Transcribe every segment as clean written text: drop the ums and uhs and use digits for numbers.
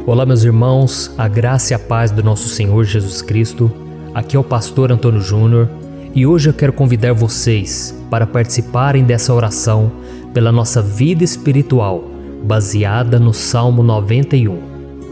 Olá, meus irmãos, a graça e a paz do nosso Senhor Jesus Cristo. Aqui é o pastor Antônio Júnior e hoje eu quero convidar vocês para participarem dessa oração pela nossa vida espiritual, baseada no Salmo 91.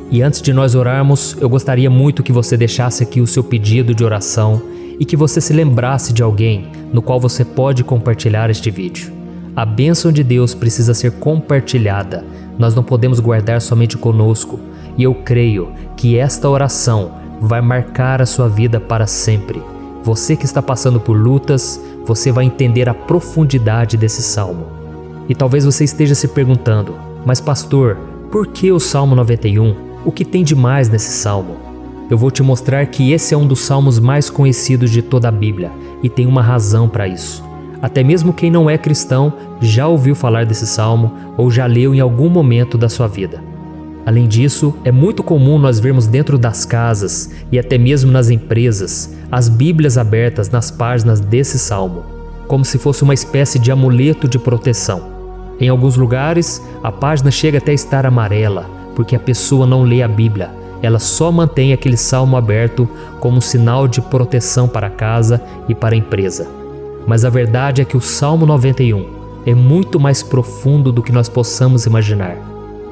E antes de nós orarmos, eu gostaria muito que você deixasse aqui o seu pedido de oração e que você se lembrasse de alguém no qual você pode compartilhar este vídeo. A bênção de Deus precisa ser compartilhada, nós não podemos guardar somente conosco. E eu creio que esta oração vai marcar a sua vida para sempre. Você que está passando por lutas, você vai entender a profundidade desse salmo. E talvez você esteja se perguntando, mas pastor, por que o Salmo 91? O que tem de mais nesse salmo? Eu vou te mostrar que esse é um dos salmos mais conhecidos de toda a Bíblia e tem uma razão para isso. Até mesmo quem não é cristão já ouviu falar desse salmo ou já leu em algum momento da sua vida. Além disso, é muito comum nós vermos dentro das casas e até mesmo nas empresas as Bíblias abertas nas páginas desse salmo, como se fosse uma espécie de amuleto de proteção. Em alguns lugares, a página chega até a estar amarela, porque a pessoa não lê a Bíblia, ela só mantém aquele salmo aberto como um sinal de proteção para a casa e para a empresa. Mas a verdade é que o Salmo 91 é muito mais profundo do que nós possamos imaginar.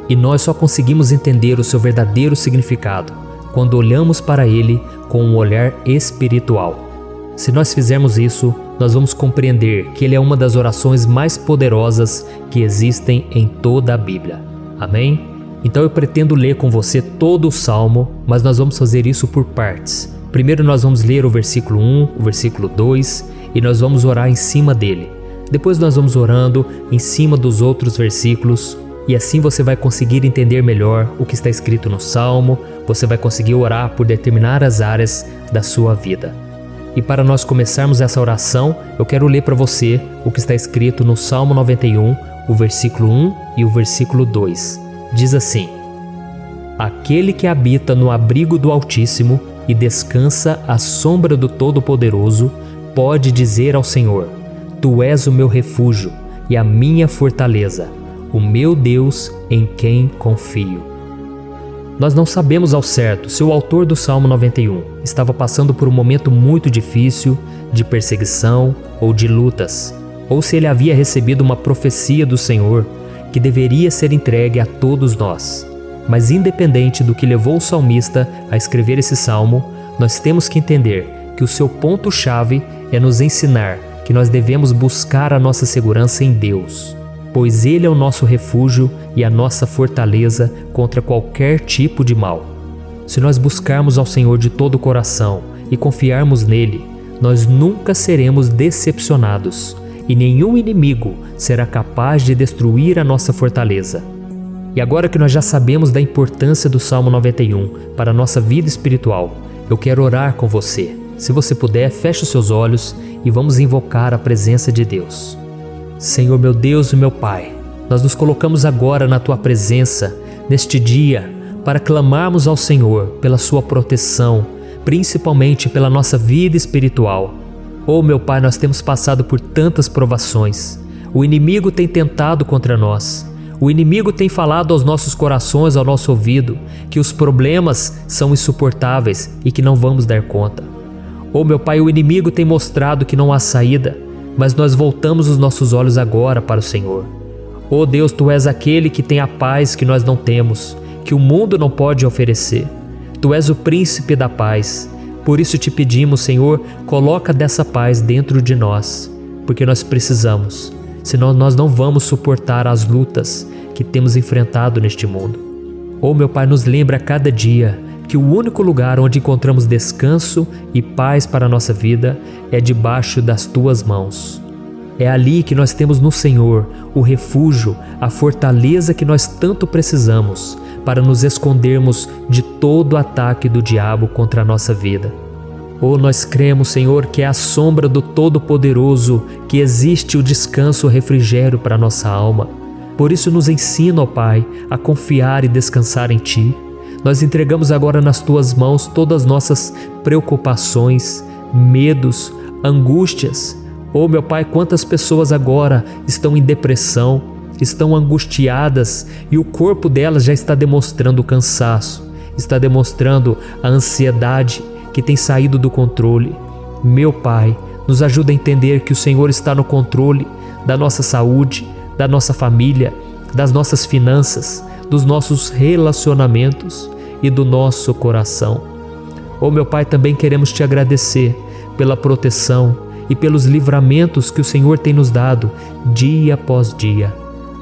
E nós só conseguimos entender o seu verdadeiro significado quando olhamos para ele com um olhar espiritual. Se nós fizermos isso, nós vamos compreender que ele é uma das orações mais poderosas que existem em toda a Bíblia. Amém? Então eu pretendo ler com você todo o Salmo, mas nós vamos fazer isso por partes. Primeiro nós vamos ler o versículo 1, o versículo 2 e nós vamos orar em cima dele. Depois nós vamos orando em cima dos outros versículos. E assim você vai conseguir entender melhor o que está escrito no Salmo, você vai conseguir orar por determinadas áreas da sua vida. E para nós começarmos essa oração, eu quero ler para você o que está escrito no Salmo 91, o versículo 1 e o versículo 2. Diz assim: Aquele que habita no abrigo do Altíssimo e descansa à sombra do Todo-Poderoso, pode dizer ao Senhor: Tu és o meu refúgio e a minha fortaleza, o meu Deus em quem confio. Nós não sabemos ao certo se o autor do Salmo 91 estava passando por um momento muito difícil, de perseguição ou de lutas, ou se ele havia recebido uma profecia do Senhor que deveria ser entregue a todos nós. Mas independente do que levou o salmista a escrever esse salmo, nós temos que entender que o seu ponto-chave é nos ensinar que nós devemos buscar a nossa segurança em Deus, pois Ele é o nosso refúgio e a nossa fortaleza contra qualquer tipo de mal. Se nós buscarmos ao Senhor de todo o coração e confiarmos nele, nós nunca seremos decepcionados e nenhum inimigo será capaz de destruir a nossa fortaleza. E agora que nós já sabemos da importância do Salmo 91 para a nossa vida espiritual, eu quero orar com você. Se você puder, feche os seus olhos e vamos invocar a presença de Deus. Senhor meu Deus e meu Pai, nós nos colocamos agora na Tua presença, neste dia, para clamarmos ao Senhor pela Sua proteção, principalmente pela nossa vida espiritual. Oh meu Pai, nós temos passado por tantas provações, o inimigo tem tentado contra nós, o inimigo tem falado aos nossos corações, ao nosso ouvido, que os problemas são insuportáveis e que não vamos dar conta. Oh meu Pai, o inimigo tem mostrado que não há saída, mas nós voltamos os nossos olhos agora para o Senhor. Oh Deus, Tu és aquele que tem a paz que nós não temos, que o mundo não pode oferecer. Tu és o príncipe da paz. Por isso te pedimos, Senhor, coloca dessa paz dentro de nós, porque nós precisamos, senão nós não vamos suportar as lutas que temos enfrentado neste mundo. Oh meu Pai, nos lembra a cada dia que o único lugar onde encontramos descanso e paz para a nossa vida é debaixo das Tuas mãos. É ali que nós temos no Senhor o refúgio, a fortaleza que nós tanto precisamos para nos escondermos de todo ataque do diabo contra a nossa vida. Oh, nós cremos, Senhor, que é à sombra do Todo-Poderoso que existe o descanso, o refrigério para a nossa alma. Por isso nos ensina, ó Pai, a confiar e descansar em Ti. Nós entregamos agora nas Tuas mãos todas as nossas preocupações, medos, angústias. Oh meu Pai, quantas pessoas agora estão em depressão, estão angustiadas e o corpo delas já está demonstrando cansaço, está demonstrando a ansiedade que tem saído do controle. Meu Pai, nos ajuda a entender que o Senhor está no controle da nossa saúde, da nossa família, das nossas finanças, dos nossos relacionamentos e do nosso coração. Oh, meu Pai, também queremos te agradecer pela proteção e pelos livramentos que o Senhor tem nos dado dia após dia.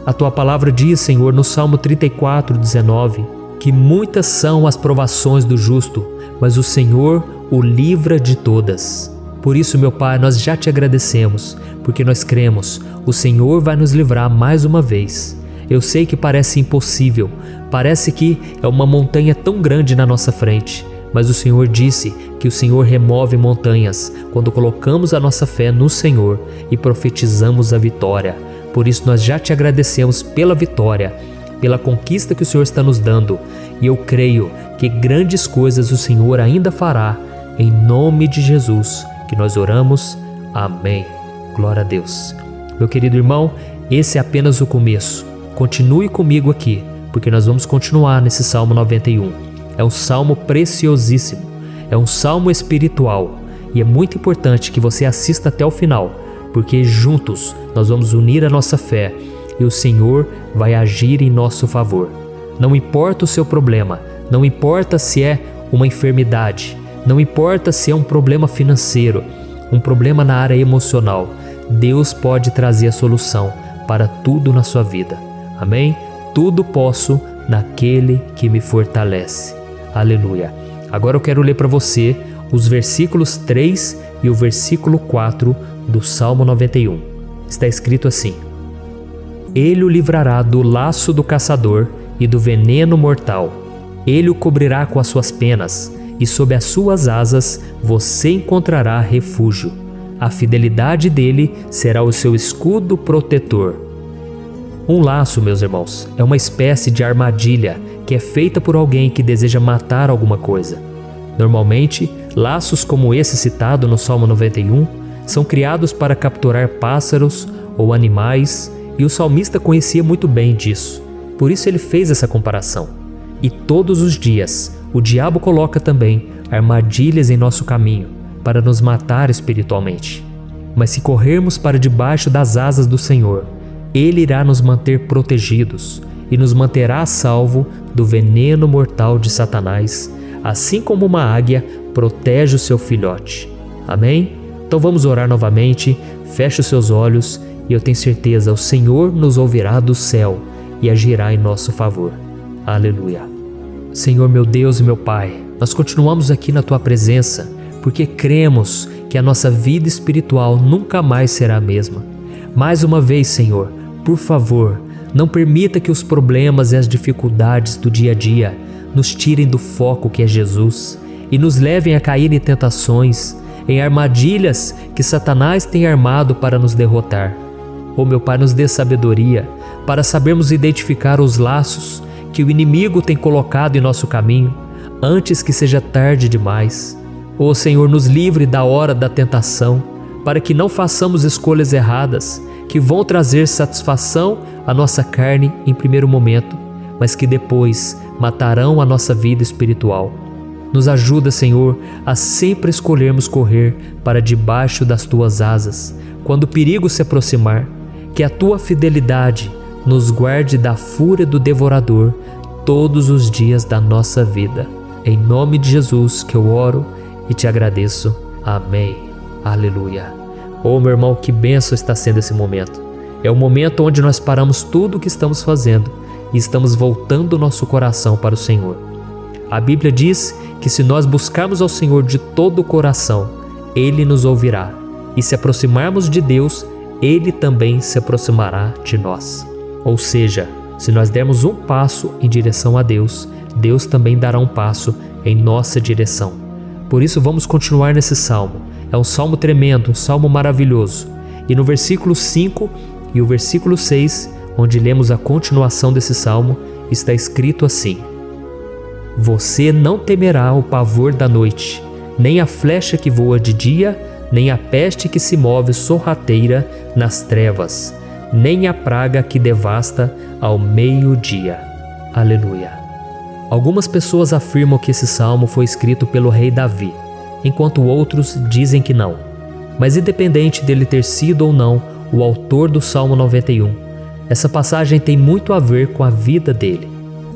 A Tua palavra diz, Senhor, no Salmo 34:19, que muitas são as provações do justo, mas o Senhor o livra de todas. Por isso, meu Pai, nós já te agradecemos, porque nós cremos, o Senhor vai nos livrar mais uma vez. Eu sei que parece impossível, parece que é uma montanha tão grande na nossa frente, mas o Senhor disse que o Senhor remove montanhas quando colocamos a nossa fé no Senhor e profetizamos a vitória. Por isso nós já te agradecemos pela vitória, pela conquista que o Senhor está nos dando, e eu creio que grandes coisas o Senhor ainda fará. Em nome de Jesus que nós oramos. Amém. Glória a Deus. Meu querido irmão, esse é apenas o começo. Continue comigo aqui, porque nós vamos continuar nesse Salmo 91. É um salmo preciosíssimo, é um salmo espiritual, e é muito importante que você assista até o final, porque juntos nós vamos unir a nossa fé e o Senhor vai agir em nosso favor. Não importa o seu problema, não importa se é uma enfermidade, não importa se é um problema financeiro, um problema na área emocional, Deus pode trazer a solução para tudo na sua vida. Amém? Tudo posso naquele que me fortalece. Aleluia. Agora eu quero ler para você os versículos 3 e o versículo 4 do Salmo 91. Está escrito assim: Ele o livrará do laço do caçador e do veneno mortal. Ele o cobrirá com as suas penas, e sob as suas asas você encontrará refúgio. A fidelidade dele será o seu escudo protetor. Um laço, meus irmãos, é uma espécie de armadilha que é feita por alguém que deseja matar alguma coisa. Normalmente, laços como esse citado no Salmo 91 são criados para capturar pássaros ou animais, e o salmista conhecia muito bem disso. Por isso ele fez essa comparação. E todos os dias, o diabo coloca também armadilhas em nosso caminho para nos matar espiritualmente. Mas se corrermos para debaixo das asas do Senhor, Ele irá nos manter protegidos e nos manterá a salvo do veneno mortal de Satanás, assim como uma águia protege o seu filhote. Amém? Então vamos orar novamente, feche os seus olhos e eu tenho certeza, o Senhor nos ouvirá do céu e agirá em nosso favor. Aleluia. Senhor, meu Deus e meu Pai, nós continuamos aqui na Tua presença porque cremos que a nossa vida espiritual nunca mais será a mesma. Mais uma vez, Senhor, por favor, não permita que os problemas e as dificuldades do dia a dia nos tirem do foco que é Jesus e nos levem a cair em tentações, em armadilhas que Satanás tem armado para nos derrotar. Oh, meu Pai, nos dê sabedoria para sabermos identificar os laços que o inimigo tem colocado em nosso caminho antes que seja tarde demais. Oh, Senhor, nos livre da hora da tentação, para que não façamos escolhas erradas que vão trazer satisfação à nossa carne em primeiro momento, mas que depois matarão a nossa vida espiritual. Nos ajuda, Senhor, a sempre escolhermos correr para debaixo das Tuas asas, quando o perigo se aproximar, que a Tua fidelidade nos guarde da fúria do devorador todos os dias da nossa vida. Em nome de Jesus que eu oro e te agradeço. Amém. Aleluia. Oh, meu irmão, que bênção está sendo esse momento. É o momento onde nós paramos tudo o que estamos fazendo e estamos voltando o nosso coração para o Senhor. A Bíblia diz que se nós buscarmos ao Senhor de todo o coração, Ele nos ouvirá. E se aproximarmos de Deus, Ele também se aproximará de nós. Ou seja, se nós dermos um passo em direção a Deus, Deus também dará um passo em nossa direção. Por isso vamos continuar nesse salmo. É um salmo tremendo, um salmo maravilhoso. E no versículo 5 e o versículo 6, onde lemos a continuação desse salmo, está escrito assim: Você não temerá o pavor da noite, nem a flecha que voa de dia, nem a peste que se move sorrateira nas trevas, nem a praga que devasta ao meio-dia. Aleluia. Algumas pessoas afirmam que esse salmo foi escrito pelo rei Davi, enquanto outros dizem que não. Mas independente dele ter sido ou não o autor do Salmo 91, essa passagem tem muito a ver com a vida dele.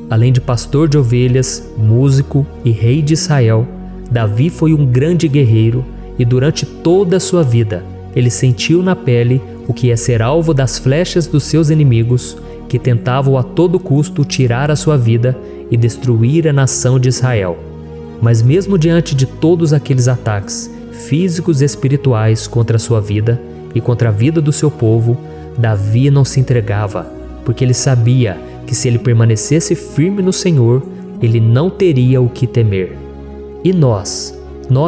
Além de pastor de ovelhas, músico e rei de Israel, Davi foi um grande guerreiro e durante toda a sua vida ele sentiu na pele o que é ser alvo das flechas dos seus inimigos que tentavam a todo custo tirar a sua vida e destruir a nação de Israel. Mas mesmo diante de todos aqueles ataques físicos e espirituais contra a sua vida e contra a vida do seu povo, Davi não se entregava, porque ele sabia que se ele permanecesse firme no Senhor, ele não teria o que temer. E nós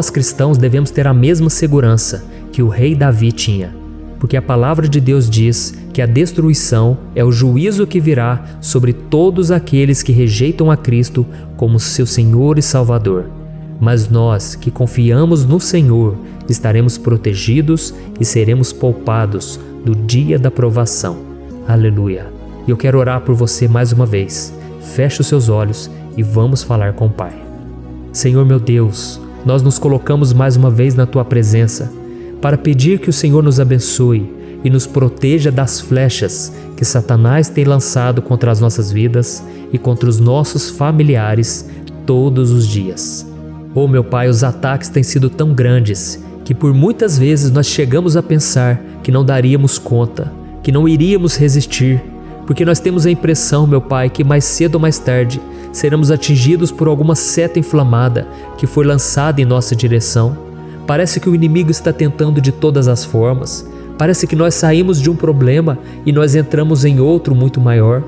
cristãos devemos ter a mesma segurança que o rei Davi tinha, porque a palavra de Deus diz que a destruição é o juízo que virá sobre todos aqueles que rejeitam a Cristo como seu Senhor e Salvador. Mas nós que confiamos no Senhor estaremos protegidos e seremos poupados do dia da provação. Aleluia! E eu quero orar por você mais uma vez. Feche os seus olhos e vamos falar com o Pai. Senhor meu Deus, nós nos colocamos mais uma vez na Tua presença para pedir que o Senhor nos abençoe e nos proteja das flechas que Satanás tem lançado contra as nossas vidas e contra os nossos familiares todos os dias. Oh meu Pai, os ataques têm sido tão grandes que por muitas vezes nós chegamos a pensar que não daríamos conta, que não iríamos resistir, porque nós temos a impressão, meu Pai, que mais cedo ou mais tarde seremos atingidos por alguma seta inflamada que foi lançada em nossa direção. Parece que o inimigo está tentando de todas as formas. Parece que nós saímos de um problema e nós entramos em outro muito maior.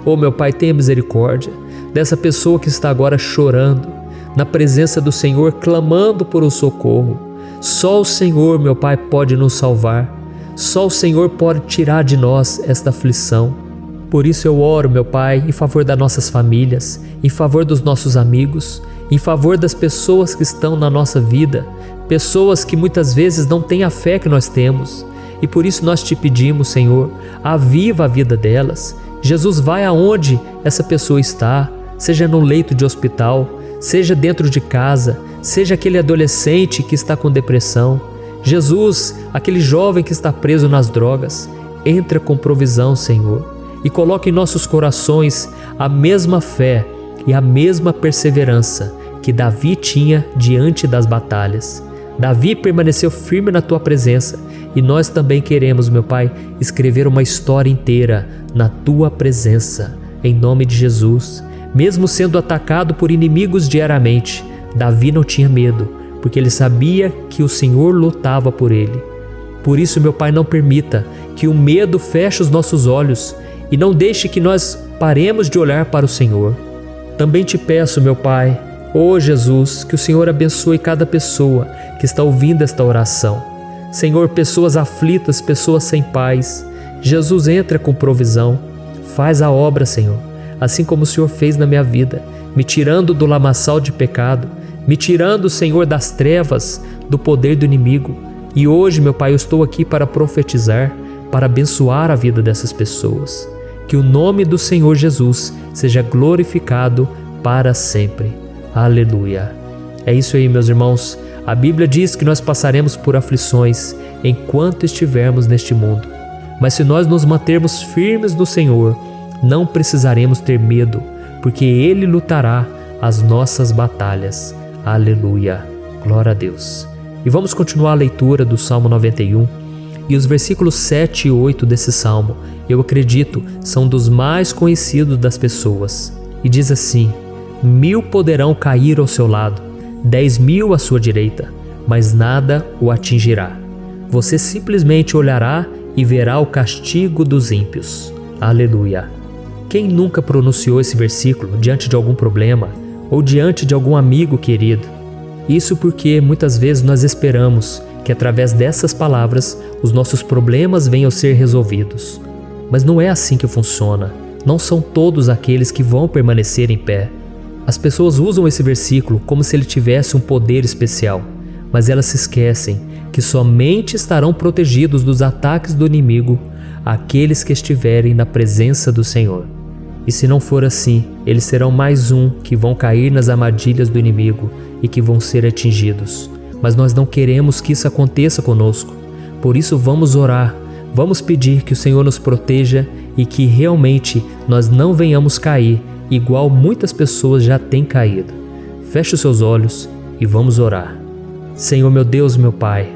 Oh meu Pai, tenha misericórdia dessa pessoa que está agora chorando, na presença do Senhor, clamando por um socorro. Só o Senhor, meu Pai, pode nos salvar. Só o Senhor pode tirar de nós esta aflição. Por isso eu oro, meu Pai, em favor das nossas famílias, em favor dos nossos amigos, em favor das pessoas que estão na nossa vida, pessoas que muitas vezes não têm a fé que nós temos. E por isso nós te pedimos, Senhor, aviva a vida delas. Jesus, vai aonde essa pessoa está, seja no leito de hospital, seja dentro de casa, seja aquele adolescente que está com depressão. Jesus, aquele jovem que está preso nas drogas, entra com provisão, Senhor, e coloca em nossos corações a mesma fé e a mesma perseverança que Davi tinha diante das batalhas. Davi permaneceu firme na Tua presença e nós também queremos, meu Pai, escrever uma história inteira na Tua presença, em nome de Jesus. Mesmo sendo atacado por inimigos diariamente, Davi não tinha medo, porque ele sabia que o Senhor lutava por ele. Por isso, meu Pai, não permita que o medo feche os nossos olhos e não deixe que nós paremos de olhar para o Senhor. Também te peço, meu Pai, ó Jesus, que o Senhor abençoe cada pessoa que está ouvindo esta oração. Senhor, pessoas aflitas, pessoas sem paz. Jesus, entra com provisão. Faz a obra, Senhor, assim como o Senhor fez na minha vida, me tirando do lamaçal de pecado, me tirando, Senhor, das trevas, do poder do inimigo. E hoje, meu Pai, eu estou aqui para profetizar, para abençoar a vida dessas pessoas. Que o nome do Senhor Jesus seja glorificado para sempre. Aleluia. É isso aí, meus irmãos. A Bíblia diz que nós passaremos por aflições enquanto estivermos neste mundo. Mas se nós nos mantermos firmes no Senhor, não precisaremos ter medo, porque Ele lutará as nossas batalhas. Aleluia. Glória a Deus. E vamos continuar a leitura do Salmo 91. E os versículos 7 e 8 desse salmo, eu acredito, são dos mais conhecidos das pessoas. E diz assim: 1000 poderão cair ao seu lado, 10.000 à sua direita, mas nada o atingirá. Você simplesmente olhará e verá o castigo dos ímpios. Aleluia. Quem nunca pronunciou esse versículo diante de algum problema ou diante de algum amigo querido? Isso porque muitas vezes nós esperamos que através dessas palavras os nossos problemas venham a ser resolvidos. Mas não é assim que funciona. Não são todos aqueles que vão permanecer em pé. As pessoas usam esse versículo como se ele tivesse um poder especial, mas elas se esquecem que somente estarão protegidos dos ataques do inimigo aqueles que estiverem na presença do Senhor. E se não for assim, eles serão mais um que vão cair nas armadilhas do inimigo e que vão ser atingidos. Mas nós não queremos que isso aconteça conosco. Por isso vamos orar, vamos pedir que o Senhor nos proteja e que realmente nós não venhamos cair igual muitas pessoas já têm caído. Feche os seus olhos e vamos orar. Senhor meu Deus, meu Pai,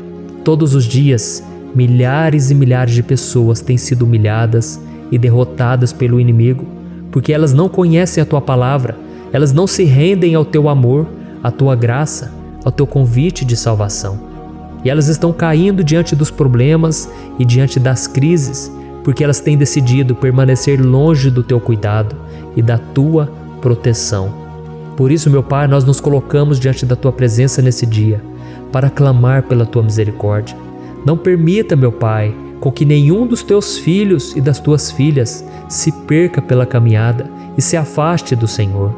todos os dias milhares e milhares de pessoas têm sido humilhadas e derrotadas pelo inimigo, porque elas não conhecem a Tua palavra, elas não se rendem ao Teu amor, à Tua graça, ao Teu convite de salvação. E elas estão caindo diante dos problemas e diante das crises, porque elas têm decidido permanecer longe do Teu cuidado e da Tua proteção. Por isso, meu Pai, nós nos colocamos diante da Tua presença nesse dia, para clamar pela Tua misericórdia. Não permita, meu Pai, com que nenhum dos Teus filhos e das Tuas filhas se perca pela caminhada e se afaste do Senhor.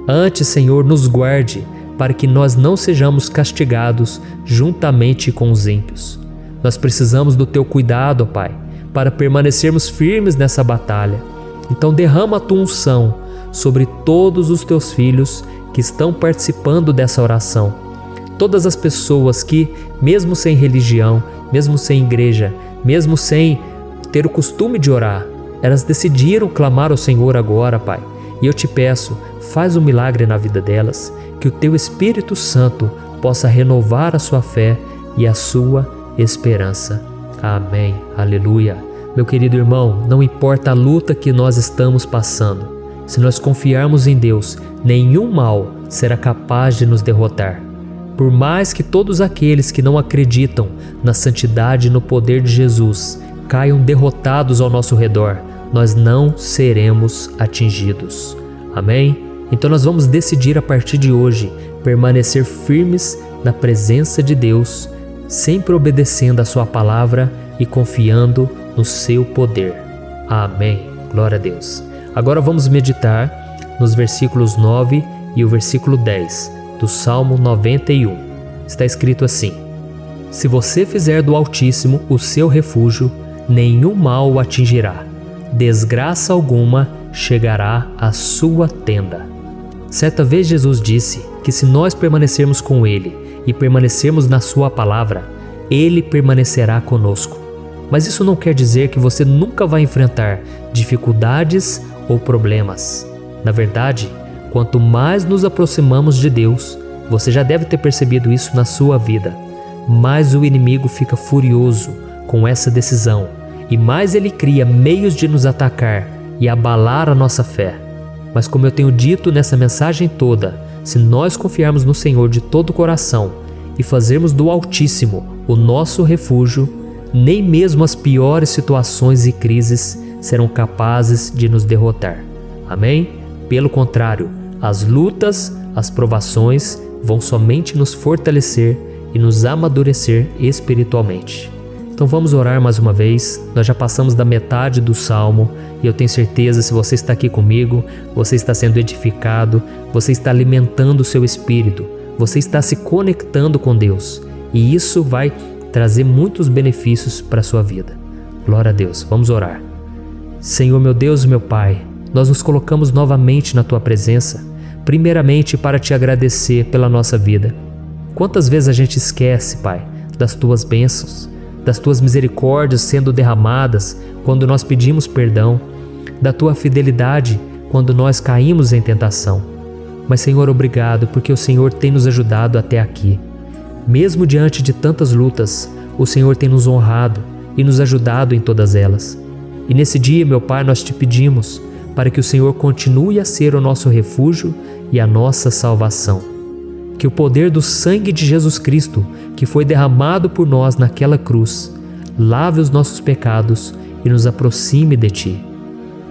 Antes, Senhor, nos guarde, para que nós não sejamos castigados juntamente com os ímpios. Nós precisamos do Teu cuidado, ó Pai, para permanecermos firmes nessa batalha. Então derrama a Tua unção sobre todos os Teus filhos que estão participando dessa oração. Todas as pessoas que, mesmo sem religião, mesmo sem igreja, mesmo sem ter o costume de orar, elas decidiram clamar ao Senhor agora, Pai. E eu te peço, faz um milagre na vida delas, que o Teu Espírito Santo possa renovar a sua fé e a sua esperança. Amém. Aleluia. Meu querido irmão, não importa a luta que nós estamos passando, se nós confiarmos em Deus, nenhum mal será capaz de nos derrotar. Por mais que todos aqueles que não acreditam na santidade e no poder de Jesus caiam derrotados ao nosso redor, nós não seremos atingidos. Amém? Então nós vamos decidir a partir de hoje permanecer firmes na presença de Deus, sempre obedecendo a Sua palavra e confiando no Seu poder. Amém. Glória a Deus. Agora vamos meditar nos versículos 9 e o versículo 10 do Salmo 91. Está escrito assim: Se você fizer do Altíssimo o seu refúgio, nenhum mal o atingirá, desgraça alguma chegará à sua tenda. Certa vez Jesus disse que se nós permanecermos com Ele e permanecermos na Sua palavra, Ele permanecerá conosco. Mas isso não quer dizer que você nunca vai enfrentar dificuldades ou problemas. Na verdade, quanto mais nos aproximamos de Deus, você já deve ter percebido isso na sua vida, mais o inimigo fica furioso com essa decisão e mais ele cria meios de nos atacar e abalar a nossa fé. Mas como eu tenho dito nessa mensagem toda, se nós confiarmos no Senhor de todo o coração e fazermos do Altíssimo o nosso refúgio, nem mesmo as piores situações e crises serão capazes de nos derrotar. Amém? Pelo contrário, as lutas, as provações vão somente nos fortalecer e nos amadurecer espiritualmente. Então vamos orar mais uma vez. Nós já passamos da metade do Salmo e eu tenho certeza, se você está aqui comigo, você está sendo edificado, você está alimentando o seu espírito, você está se conectando com Deus e isso vai trazer muitos benefícios para a sua vida. Glória a Deus. Vamos orar. Senhor meu Deus e meu Pai, nós nos colocamos novamente na Tua presença, primeiramente para Te agradecer pela nossa vida. Quantas vezes a gente esquece, Pai, das Tuas bênçãos, das Tuas misericórdias sendo derramadas quando nós pedimos perdão, da Tua fidelidade quando nós caímos em tentação. Mas, Senhor, obrigado, porque o Senhor tem nos ajudado até aqui. Mesmo diante de tantas lutas, o Senhor tem nos honrado e nos ajudado em todas elas. E nesse dia, meu Pai, nós Te pedimos para que o Senhor continue a ser o nosso refúgio e a nossa salvação. Que o poder do sangue de Jesus Cristo, que foi derramado por nós naquela cruz, lave os nossos pecados e nos aproxime de Ti.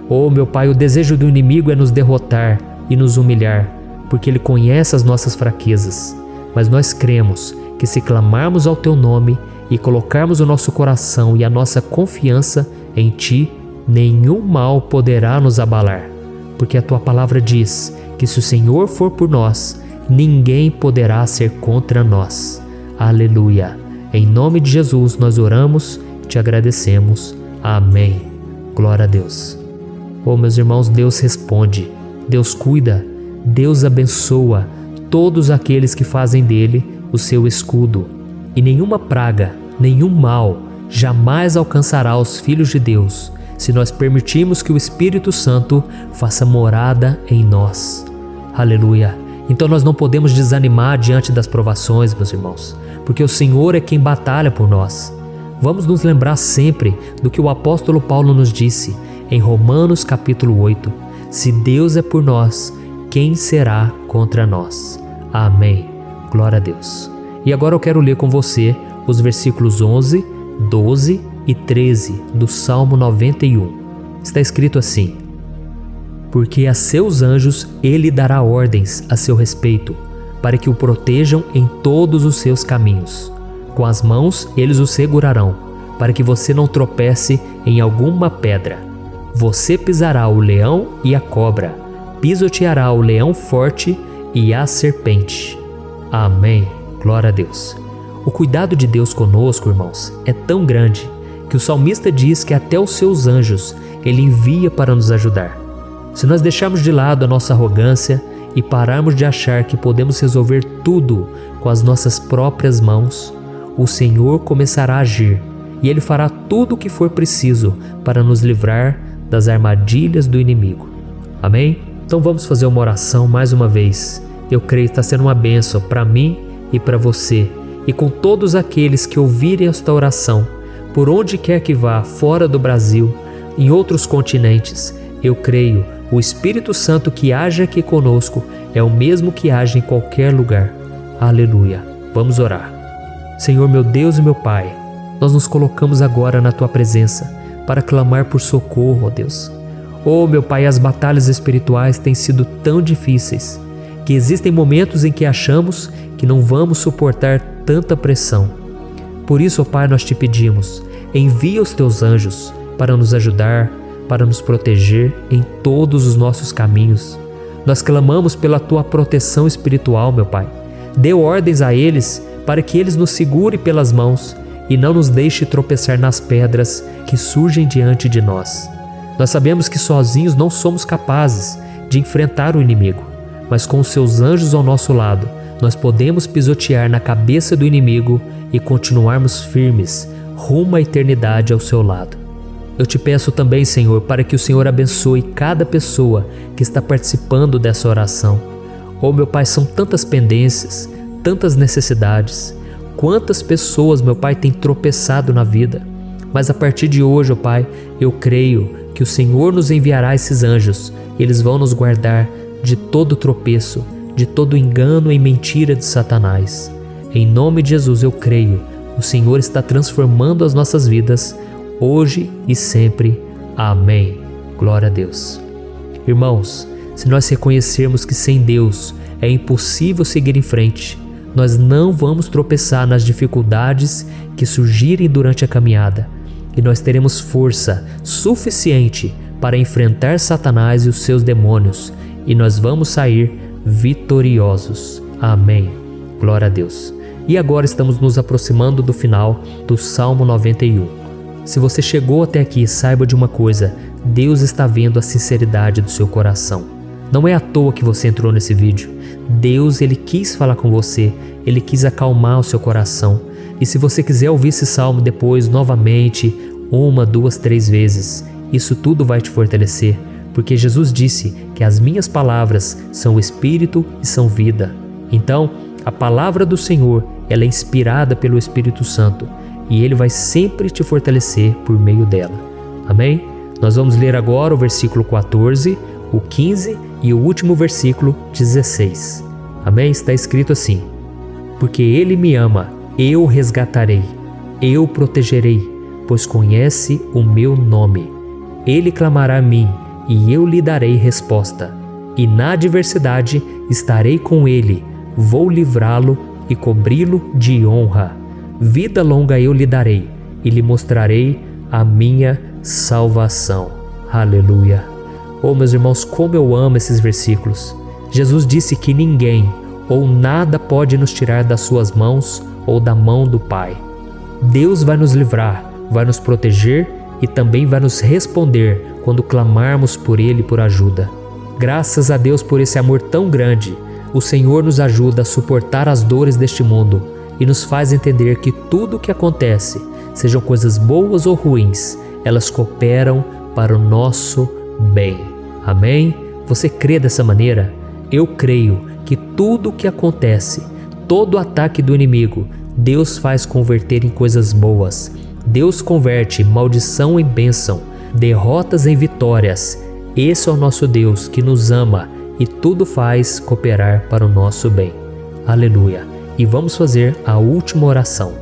Oh, meu Pai, o desejo do inimigo é nos derrotar e nos humilhar, porque ele conhece as nossas fraquezas. Mas nós cremos que se clamarmos ao Teu nome e colocarmos o nosso coração e a nossa confiança em Ti, nenhum mal poderá nos abalar, porque a Tua palavra diz que se o Senhor for por nós, ninguém poderá ser contra nós. Aleluia! Em nome de Jesus nós oramos e Te agradecemos. Amém. Glória a Deus. Oh, meus irmãos, Deus responde, Deus cuida, Deus abençoa todos aqueles que fazem dele o seu escudo. E nenhuma praga, nenhum mal jamais alcançará os filhos de Deus, se nós permitirmos que o Espírito Santo faça morada em nós. Aleluia! Então nós não podemos desanimar diante das provações, meus irmãos, porque o Senhor é quem batalha por nós. Vamos nos lembrar sempre do que o apóstolo Paulo nos disse em Romanos capítulo 8. Se Deus é por nós, quem será contra nós? Amém. Glória a Deus. E agora eu quero ler com você os versículos 11, 12 e 13 do Salmo 91. Está escrito assim: porque a seus anjos ele dará ordens a seu respeito, para que o protejam em todos os seus caminhos. Com as mãos eles o segurarão, para que você não tropece em alguma pedra. Você pisará o leão e a cobra, pisoteará o leão forte e a serpente. Amém. Glória a Deus. O cuidado de Deus conosco, irmãos, é tão grande que o salmista diz que até os seus anjos ele envia para nos ajudar. Se nós deixarmos de lado a nossa arrogância e pararmos de achar que podemos resolver tudo com as nossas próprias mãos, o Senhor começará a agir e Ele fará tudo o que for preciso para nos livrar das armadilhas do inimigo. Amém? Então vamos fazer uma oração mais uma vez. Eu creio que está sendo uma bênção para mim e para você, e com todos aqueles que ouvirem esta oração, por onde quer que vá, fora do Brasil, em outros continentes. Eu creio, o Espírito Santo que age aqui conosco é o mesmo que age em qualquer lugar. Aleluia. Vamos orar. Senhor, meu Deus e meu Pai, nós nos colocamos agora na Tua presença para clamar por socorro, ó Deus. Oh, meu Pai, as batalhas espirituais têm sido tão difíceis que existem momentos em que achamos que não vamos suportar tanta pressão. Por isso, ó Pai, nós te pedimos, envia os Teus anjos para nos ajudar, para nos proteger em todos os nossos caminhos. Nós clamamos pela Tua proteção espiritual, meu Pai. Dê ordens a eles para que eles nos segurem pelas mãos e não nos deixe tropeçar nas pedras que surgem diante de nós. Nós sabemos que sozinhos não somos capazes de enfrentar o inimigo, mas com os Seus anjos ao nosso lado, nós podemos pisotear na cabeça do inimigo e continuarmos firmes rumo à eternidade ao Seu lado. Eu te peço também, Senhor, para que o Senhor abençoe cada pessoa que está participando dessa oração. Oh, meu Pai, são tantas pendências, tantas necessidades. Quantas pessoas, meu Pai, têm tropeçado na vida. Mas a partir de hoje, ó Pai, eu creio que o Senhor nos enviará esses anjos. Eles vão nos guardar de todo tropeço, de todo engano e mentira de Satanás. Em nome de Jesus eu creio, o Senhor está transformando as nossas vidas, hoje e sempre. Amém. Glória a Deus. Irmãos, se nós reconhecermos que sem Deus é impossível seguir em frente, nós não vamos tropeçar nas dificuldades que surgirem durante a caminhada, e nós teremos força suficiente para enfrentar Satanás e os seus demônios, e nós vamos sair vitoriosos. Amém. Glória a Deus. E agora estamos nos aproximando do final do Salmo 91. Se você chegou até aqui, saiba de uma coisa: Deus está vendo a sinceridade do seu coração. Não é à toa que você entrou nesse vídeo. Deus, Ele quis falar com você, Ele quis acalmar o seu coração. E se você quiser ouvir esse salmo depois, novamente, 1, 2, 3 vezes, isso tudo vai te fortalecer, porque Jesus disse que as minhas palavras são espírito e são vida. Então, a palavra do Senhor, ela é inspirada pelo Espírito Santo, e Ele vai sempre te fortalecer por meio dela. Amém? Nós vamos ler agora o versículo 14, o 15 e o último versículo 16. Amém? Está escrito assim: porque Ele me ama, eu o resgatarei, eu o protegerei, pois conhece o meu nome. Ele clamará a mim, e eu lhe darei resposta. E na adversidade estarei com ele, vou livrá-lo e cobri-lo de honra. Vida longa eu lhe darei, e lhe mostrarei a minha salvação. Aleluia. Oh, meus irmãos, como eu amo esses versículos. Jesus disse que ninguém ou nada pode nos tirar das suas mãos ou da mão do Pai. Deus vai nos livrar, vai nos proteger e também vai nos responder quando clamarmos por Ele por ajuda. Graças a Deus por esse amor tão grande, o Senhor nos ajuda a suportar as dores deste mundo e nos faz entender que tudo o que acontece, sejam coisas boas ou ruins, elas cooperam para o nosso bem. Amém? Você crê dessa maneira? Eu creio que tudo o que acontece, todo ataque do inimigo, Deus faz converter em coisas boas. Deus converte maldição em bênção, derrotas em vitórias. Esse é o nosso Deus que nos ama e tudo faz cooperar para o nosso bem. Aleluia! E vamos fazer a última oração.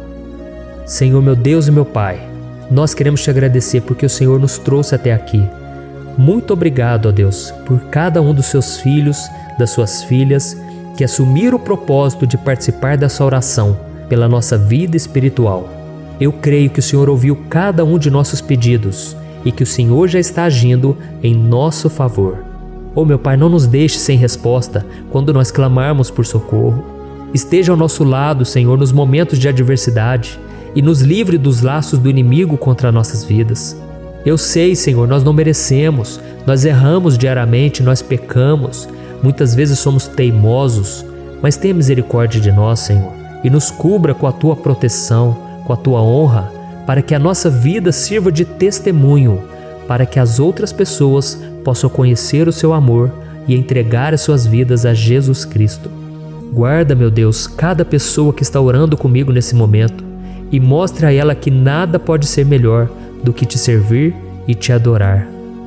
Senhor meu Deus e meu Pai, nós queremos te agradecer porque o Senhor nos trouxe até aqui. Muito obrigado, ó Deus, por cada um dos seus filhos, das suas filhas, que assumiram o propósito de participar dessa oração pela nossa vida espiritual. Eu creio que o Senhor ouviu cada um de nossos pedidos e que o Senhor já está agindo em nosso favor. Oh meu Pai, não nos deixe sem resposta quando nós clamarmos por socorro. Esteja ao nosso lado, Senhor, nos momentos de adversidade e nos livre dos laços do inimigo contra nossas vidas. Eu sei, Senhor, nós não merecemos, nós erramos diariamente, nós pecamos, muitas vezes somos teimosos, mas tenha misericórdia de nós, Senhor, e nos cubra com a Tua proteção, com a Tua honra, para que a nossa vida sirva de testemunho, para que as outras pessoas possam conhecer o Seu amor e entregar as suas vidas a Jesus Cristo. Guarda, meu Deus, cada pessoa que está orando comigo nesse momento e mostre a ela que nada pode ser melhor do que te servir e te adorar.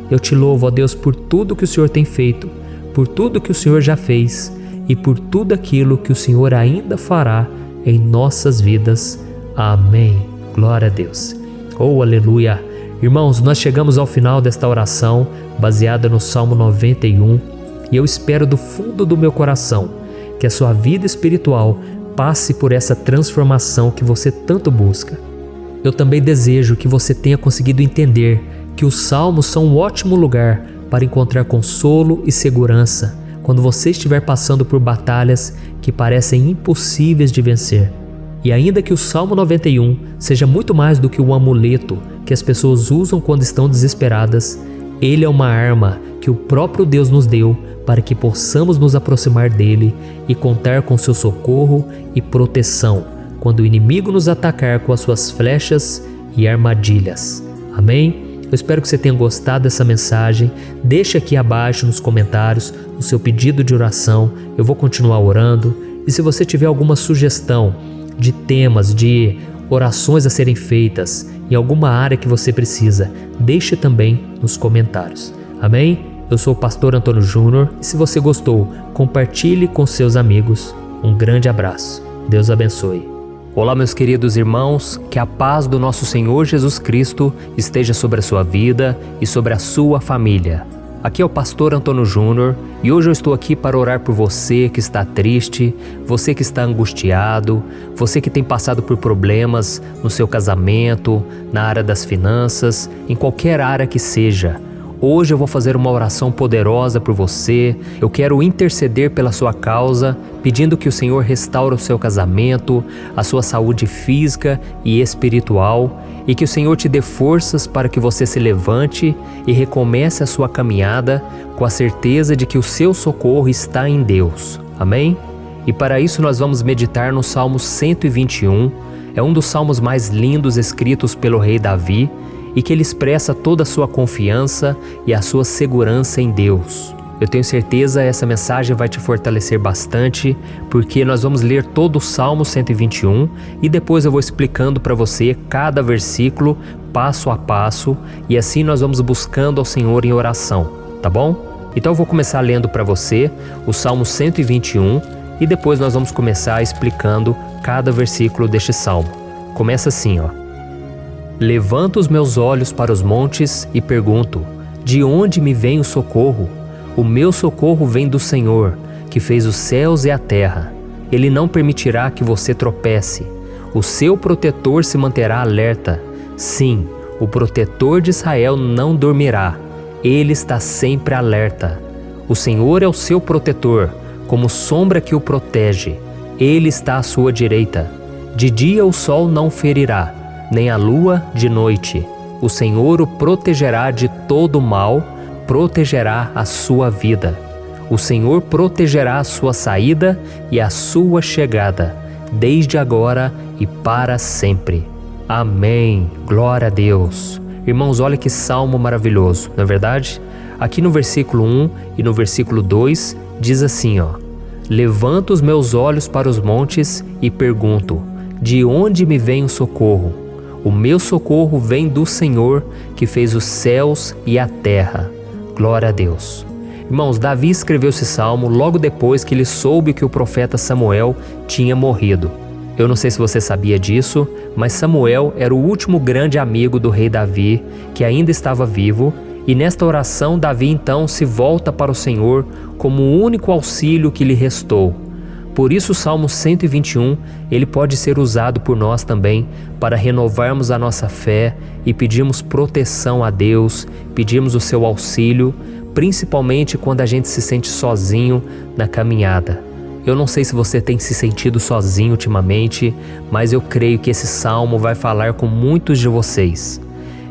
Eu te louvo, ó Deus, por tudo que o Senhor tem feito, por tudo que o Senhor já fez e por tudo aquilo que o Senhor ainda fará em nossas vidas. Amém. Glória a Deus. Oh, aleluia. Irmãos, nós chegamos ao final desta oração baseada no Salmo 91 e eu espero do fundo do meu coração que a sua vida espiritual passe por essa transformação que você tanto busca. Eu também desejo que você tenha conseguido entender que os salmos são um ótimo lugar para encontrar consolo e segurança quando você estiver passando por batalhas que parecem impossíveis de vencer. E ainda que o Salmo 91 seja muito mais do que um amuleto que as pessoas usam quando estão desesperadas, ele é uma arma que o próprio Deus nos deu para que possamos nos aproximar dele e contar com seu socorro e proteção quando o inimigo nos atacar com as suas flechas e armadilhas. Amém? Eu espero que você tenha gostado dessa mensagem. Deixe aqui abaixo nos comentários o seu pedido de oração. Eu vou continuar orando. E se você tiver alguma sugestão de temas, de orações a serem feitas em alguma área que você precisa, deixe também nos comentários. Amém? Eu sou o pastor Antônio Júnior e se você gostou, compartilhe com seus amigos. Um grande abraço. Deus abençoe. Olá, meus queridos irmãos, que a paz do nosso Senhor Jesus Cristo esteja sobre a sua vida e sobre a sua família. Aqui é o pastor Antônio Júnior e hoje eu estou aqui para orar por você que está triste, você que está angustiado, você que tem passado por problemas no seu casamento, na área das finanças, em qualquer área que seja. Hoje eu vou fazer uma oração poderosa por você. Eu quero interceder pela sua causa, pedindo que o Senhor restaure o seu casamento, a sua saúde física e espiritual, e que o Senhor te dê forças para que você se levante e recomece a sua caminhada com a certeza de que o seu socorro está em Deus. Amém? E para isso nós vamos meditar no Salmo 121. É um dos salmos mais lindos escritos pelo rei Davi, e que ele expressa toda a sua confiança e a sua segurança em Deus. Eu tenho certeza essa mensagem vai te fortalecer bastante, porque nós vamos ler todo o Salmo 121 e depois eu vou explicando para você cada versículo, passo a passo, e assim nós vamos buscando ao Senhor em oração, tá bom? Então eu vou começar lendo para você o Salmo 121 e depois nós vamos começar explicando cada versículo deste salmo. Começa assim, ó. Levanto os meus olhos para os montes e pergunto: de onde me vem o socorro? O meu socorro vem do Senhor, que fez os céus e a terra. Ele não permitirá que você tropece. O seu protetor se manterá alerta. Sim, o protetor de Israel não dormirá. Ele está sempre alerta. O Senhor é o seu protetor, como sombra que o protege. Ele está à sua direita. De dia o sol não ferirá, nem a lua de noite. O Senhor o protegerá de todo mal, protegerá a sua vida. O Senhor protegerá a sua saída e a sua chegada, desde agora e para sempre. Amém. Glória a Deus. Irmãos, olha que salmo maravilhoso, não é verdade? Aqui no versículo 1 e no versículo 2 diz assim, ó: Levanto os meus olhos para os montes e pergunto: de onde me vem o socorro? O meu socorro vem do Senhor, que fez os céus e a terra. Glória a Deus. Irmãos, Davi escreveu esse salmo logo depois que ele soube que o profeta Samuel tinha morrido. Eu não sei se você sabia disso, mas Samuel era o último grande amigo do rei Davi, que ainda estava vivo, e nesta oração Davi então se volta para o Senhor como o único auxílio que lhe restou. Por isso o Salmo 121, ele pode ser usado por nós também para renovarmos a nossa fé e pedirmos proteção a Deus, pedirmos o seu auxílio, principalmente quando a gente se sente sozinho na caminhada. Eu não sei se você tem se sentido sozinho ultimamente, mas eu creio que esse salmo vai falar com muitos de vocês.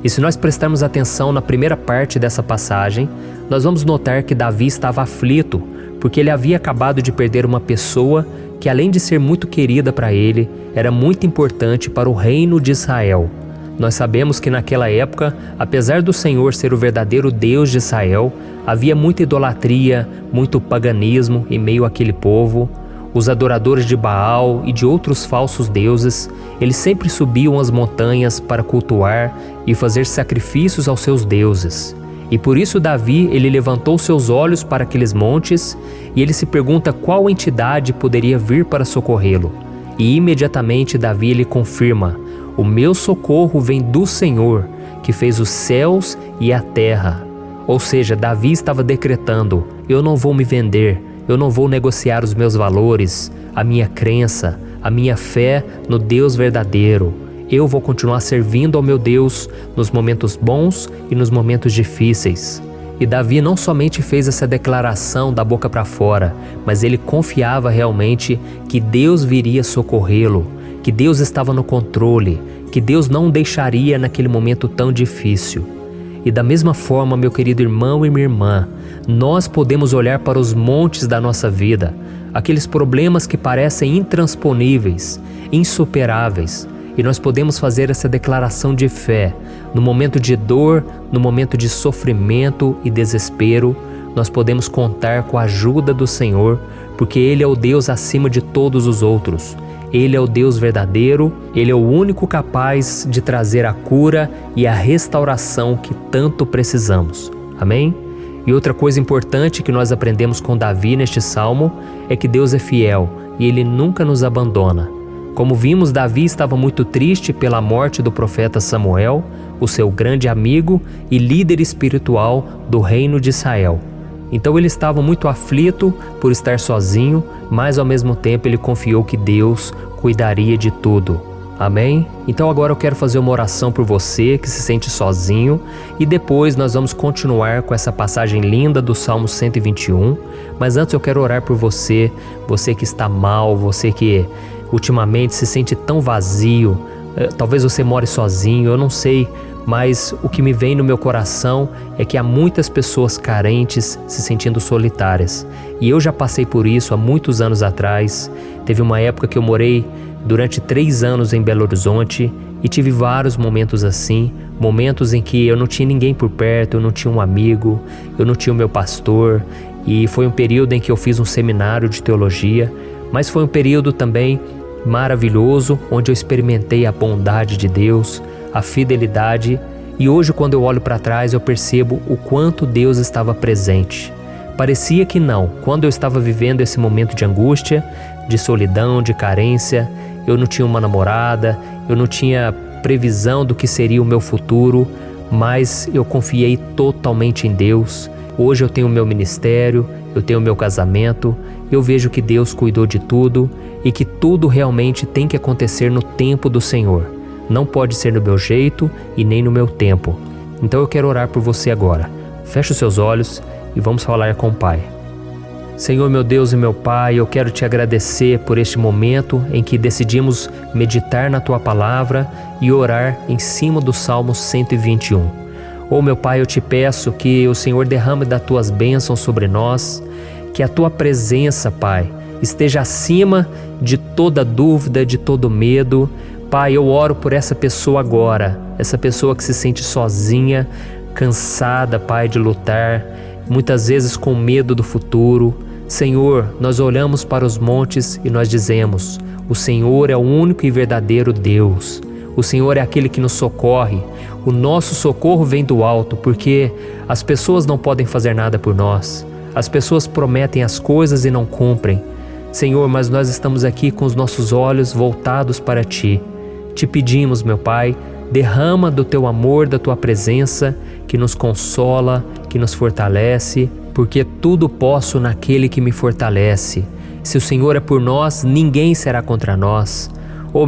E se nós prestarmos atenção na primeira parte dessa passagem, nós vamos notar que Davi estava aflito, porque ele havia acabado de perder uma pessoa que, além de ser muito querida para ele, era muito importante para o reino de Israel. Nós sabemos que naquela época, apesar do Senhor ser o verdadeiro Deus de Israel, havia muita idolatria, muito paganismo em meio àquele povo. Os adoradores de Baal e de outros falsos deuses, eles sempre subiam as montanhas para cultuar e fazer sacrifícios aos seus deuses. E por isso Davi, ele levantou seus olhos para aqueles montes e ele se pergunta qual entidade poderia vir para socorrê-lo. E imediatamente Davi ele confirma: o meu socorro vem do Senhor, que fez os céus e a terra. Ou seja, Davi estava decretando: eu não vou me vender, eu não vou negociar os meus valores, a minha crença, a minha fé no Deus verdadeiro. Eu vou continuar servindo ao meu Deus nos momentos bons e nos momentos difíceis. E Davi não somente fez essa declaração da boca para fora, mas ele confiava realmente que Deus viria socorrê-lo, que Deus estava no controle, que Deus não o deixaria naquele momento tão difícil. E da mesma forma, meu querido irmão e minha irmã, nós podemos olhar para os montes da nossa vida, aqueles problemas que parecem intransponíveis, insuperáveis, e nós podemos fazer essa declaração de fé. No momento de dor, no momento de sofrimento e desespero, nós podemos contar com a ajuda do Senhor, porque Ele é o Deus acima de todos os outros. Ele é o Deus verdadeiro, Ele é o único capaz de trazer a cura e a restauração que tanto precisamos. Amém? E outra coisa importante que nós aprendemos com Davi neste salmo é que Deus é fiel e Ele nunca nos abandona. Como vimos, Davi estava muito triste pela morte do profeta Samuel, o seu grande amigo e líder espiritual do reino de Israel. Então ele estava muito aflito por estar sozinho, mas ao mesmo tempo ele confiou que Deus cuidaria de tudo. Amém? Então agora eu quero fazer uma oração por você que se sente sozinho e depois nós vamos continuar com essa passagem linda do Salmo 121. Mas antes eu quero orar por você, você que está mal, você que ultimamente se sente tão vazio, talvez você more sozinho, eu não sei, mas o que me vem no meu coração é que há muitas pessoas carentes se sentindo solitárias. E eu já passei por isso há muitos anos atrás. Teve uma época que eu morei durante 3 anos em Belo Horizonte e tive vários momentos assim, momentos em que eu não tinha ninguém por perto, eu não tinha um amigo, eu não tinha o meu pastor, e foi um período em que eu fiz um seminário de teologia, mas foi um período também maravilhoso, onde eu experimentei a bondade de Deus, a fidelidade, e hoje quando eu olho para trás eu percebo o quanto Deus estava presente. Parecia que não, quando eu estava vivendo esse momento de angústia, de solidão, de carência, eu não tinha uma namorada, eu não tinha previsão do que seria o meu futuro, mas eu confiei totalmente em Deus. Hoje eu tenho o meu ministério, eu tenho o meu casamento, eu vejo que Deus cuidou de tudo e que tudo realmente tem que acontecer no tempo do Senhor. Não pode ser no meu jeito e nem no meu tempo. Então eu quero orar por você agora. Feche os seus olhos e vamos falar com o Pai. Senhor, meu Deus e meu Pai, eu quero te agradecer por este momento em que decidimos meditar na Tua Palavra e orar em cima do Salmo 121. Meu Pai, eu te peço que o Senhor derrame das Tuas bênçãos sobre nós, que a Tua presença, Pai, esteja acima de toda dúvida, de todo medo. Pai, eu oro por essa pessoa agora, essa pessoa que se sente sozinha, cansada, Pai, de lutar, muitas vezes com medo do futuro. Senhor, nós olhamos para os montes e nós dizemos: o Senhor é o único e verdadeiro Deus. O Senhor é aquele que nos socorre. O nosso socorro vem do alto, porque as pessoas não podem fazer nada por nós. As pessoas prometem as coisas e não cumprem. Senhor, mas nós estamos aqui com os nossos olhos voltados para Ti. Te pedimos, meu Pai, derrama do Teu amor, da Tua presença, que nos consola, que nos fortalece, porque tudo posso naquele que me fortalece. Se o Senhor é por nós, ninguém será contra nós.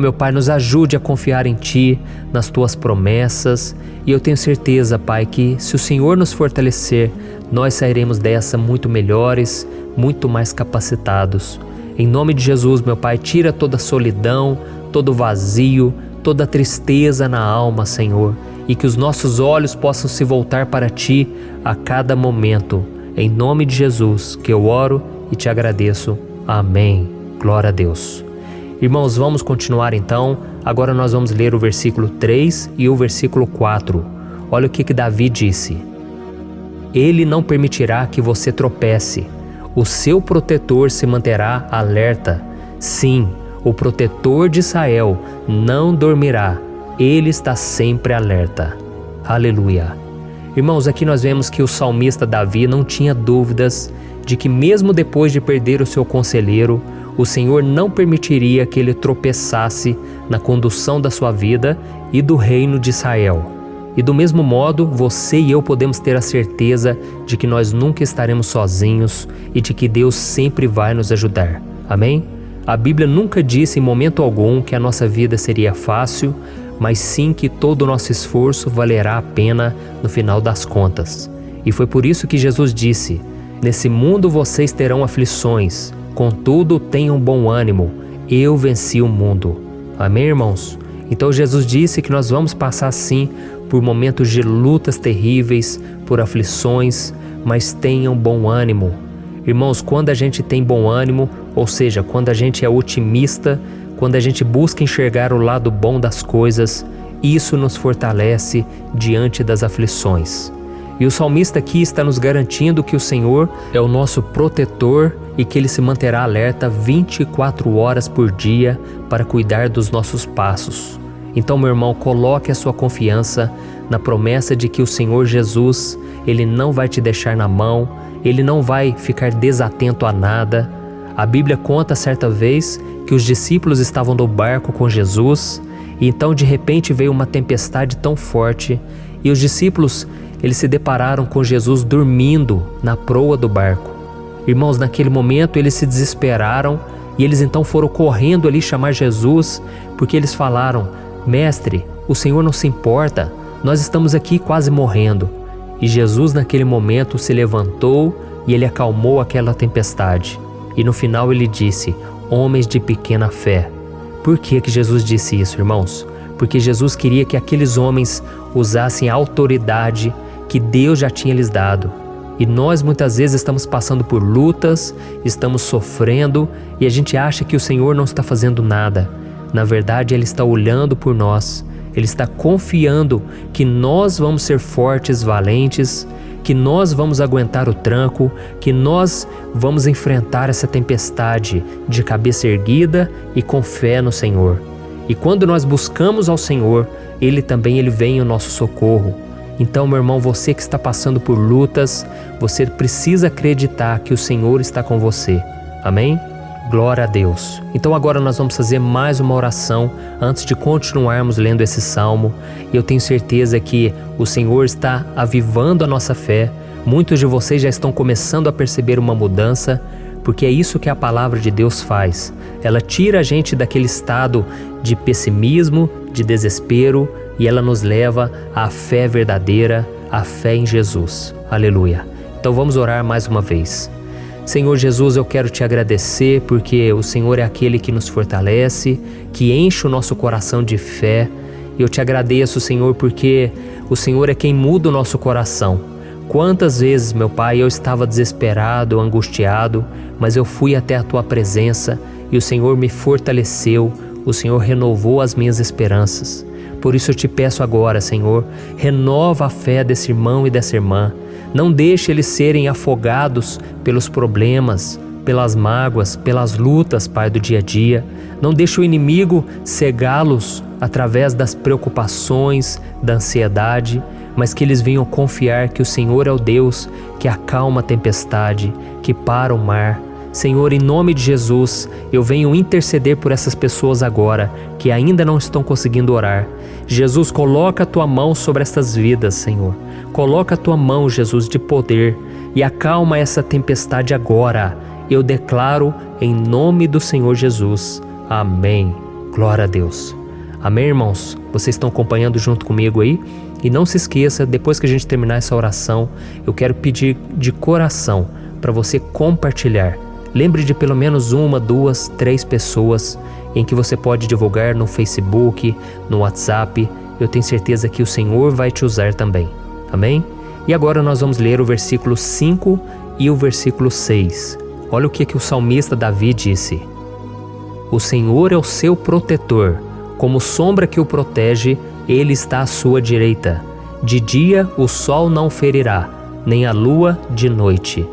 Meu Pai, nos ajude a confiar em Ti, nas Tuas promessas, e eu tenho certeza, Pai, que se o Senhor nos fortalecer, nós sairemos dessa muito melhores, muito mais capacitados. Em nome de Jesus, meu Pai, tira toda a solidão, todo o vazio, toda a tristeza na alma, Senhor, e que os nossos olhos possam se voltar para Ti a cada momento. Em nome de Jesus que eu oro e te agradeço. Amém. Glória a Deus. Irmãos, vamos continuar então. Agora nós vamos ler o versículo 3 e o versículo 4. Olha o que Davi disse: Ele não permitirá que você tropece. O seu protetor se manterá alerta. Sim, o protetor de Israel não dormirá. Ele está sempre alerta. Aleluia. Irmãos, aqui nós vemos que o salmista Davi não tinha dúvidas de que mesmo depois de perder o seu conselheiro, o Senhor não permitiria que ele tropeçasse na condução da sua vida e do reino de Israel. E do mesmo modo, você e eu podemos ter a certeza de que nós nunca estaremos sozinhos e de que Deus sempre vai nos ajudar. Amém? A Bíblia nunca disse em momento algum que a nossa vida seria fácil, mas sim que todo o nosso esforço valerá a pena no final das contas. E foi por isso que Jesus disse: Nesse mundo vocês terão aflições, contudo tenham bom ânimo, eu venci o mundo. Amém, irmãos? Então Jesus disse que nós vamos passar sim por momentos de lutas terríveis, por aflições, mas tenham bom ânimo. Irmãos, quando a gente tem bom ânimo, ou seja, quando a gente é otimista, quando a gente busca enxergar o lado bom das coisas, isso nos fortalece diante das aflições. E o salmista aqui está nos garantindo que o Senhor é o nosso protetor e que Ele se manterá alerta 24 horas por dia para cuidar dos nossos passos. Então, meu irmão, coloque a sua confiança na promessa de que o Senhor Jesus, Ele não vai te deixar na mão, Ele não vai ficar desatento a nada. A Bíblia conta certa vez que os discípulos estavam no barco com Jesus e então de repente veio uma tempestade tão forte e os discípulos eles se depararam com Jesus dormindo na proa do barco. Irmãos, naquele momento eles se desesperaram e eles então foram correndo ali chamar Jesus, porque eles falaram: Mestre, o Senhor não se importa, nós estamos aqui quase morrendo. E Jesus naquele momento se levantou e Ele acalmou aquela tempestade. E no final Ele disse: Homens de pequena fé. Por que Jesus disse isso, irmãos? Porque Jesus queria que aqueles homens usassem a autoridade que Deus já tinha lhes dado. E nós muitas vezes estamos passando por lutas, estamos sofrendo e a gente acha que o Senhor não está fazendo nada. Na verdade, Ele está olhando por nós. Ele está confiando que nós vamos ser fortes, valentes, que nós vamos aguentar o tranco, que nós vamos enfrentar essa tempestade de cabeça erguida e com fé no Senhor. E quando nós buscamos ao Senhor, Ele vem em nosso socorro. Então, meu irmão, você que está passando por lutas, você precisa acreditar que o Senhor está com você. Amém? Glória a Deus. Então agora nós vamos fazer mais uma oração antes de continuarmos lendo esse salmo. E eu tenho certeza que o Senhor está avivando a nossa fé. Muitos de vocês já estão começando a perceber uma mudança, porque é isso que a palavra de Deus faz. Ela tira a gente daquele estado de pessimismo, de desespero, e ela nos leva à fé verdadeira, à fé em Jesus. Aleluia. Então vamos orar mais uma vez. Senhor Jesus, eu quero te agradecer porque o Senhor é aquele que nos fortalece, que enche o nosso coração de fé. E eu te agradeço, Senhor, porque o Senhor é quem muda o nosso coração. Quantas vezes, meu Pai, eu estava desesperado, angustiado, mas eu fui até a Tua presença e o Senhor me fortaleceu, o Senhor renovou as minhas esperanças. Por isso eu te peço agora, Senhor, renova a fé desse irmão e dessa irmã. Não deixe eles serem afogados pelos problemas, pelas mágoas, pelas lutas, Pai, do dia a dia. Não deixe o inimigo cegá-los através das preocupações, da ansiedade, mas que eles venham confiar que o Senhor é o Deus que acalma a tempestade, que para o mar. Senhor, em nome de Jesus, eu venho interceder por essas pessoas agora que ainda não estão conseguindo orar. Jesus, coloca a Tua mão sobre essas vidas, Senhor. Coloca a Tua mão, Jesus, de poder e acalma essa tempestade agora. Eu declaro em nome do Senhor Jesus. Amém. Glória a Deus. Amém, irmãos? Vocês estão acompanhando junto comigo aí? E não se esqueça, depois que a gente terminar essa oração, eu quero pedir de coração para você compartilhar. Lembre de pelo menos 1, 2, 3 pessoas em que você pode divulgar no Facebook, no WhatsApp. Eu tenho certeza que o Senhor vai te usar também. Amém? E agora nós vamos ler o versículo 5 e o versículo 6. Olha o que o salmista Davi disse. O Senhor é o seu protetor, como sombra que o protege, Ele está à sua direita. De dia o sol não ferirá, nem a lua de noite.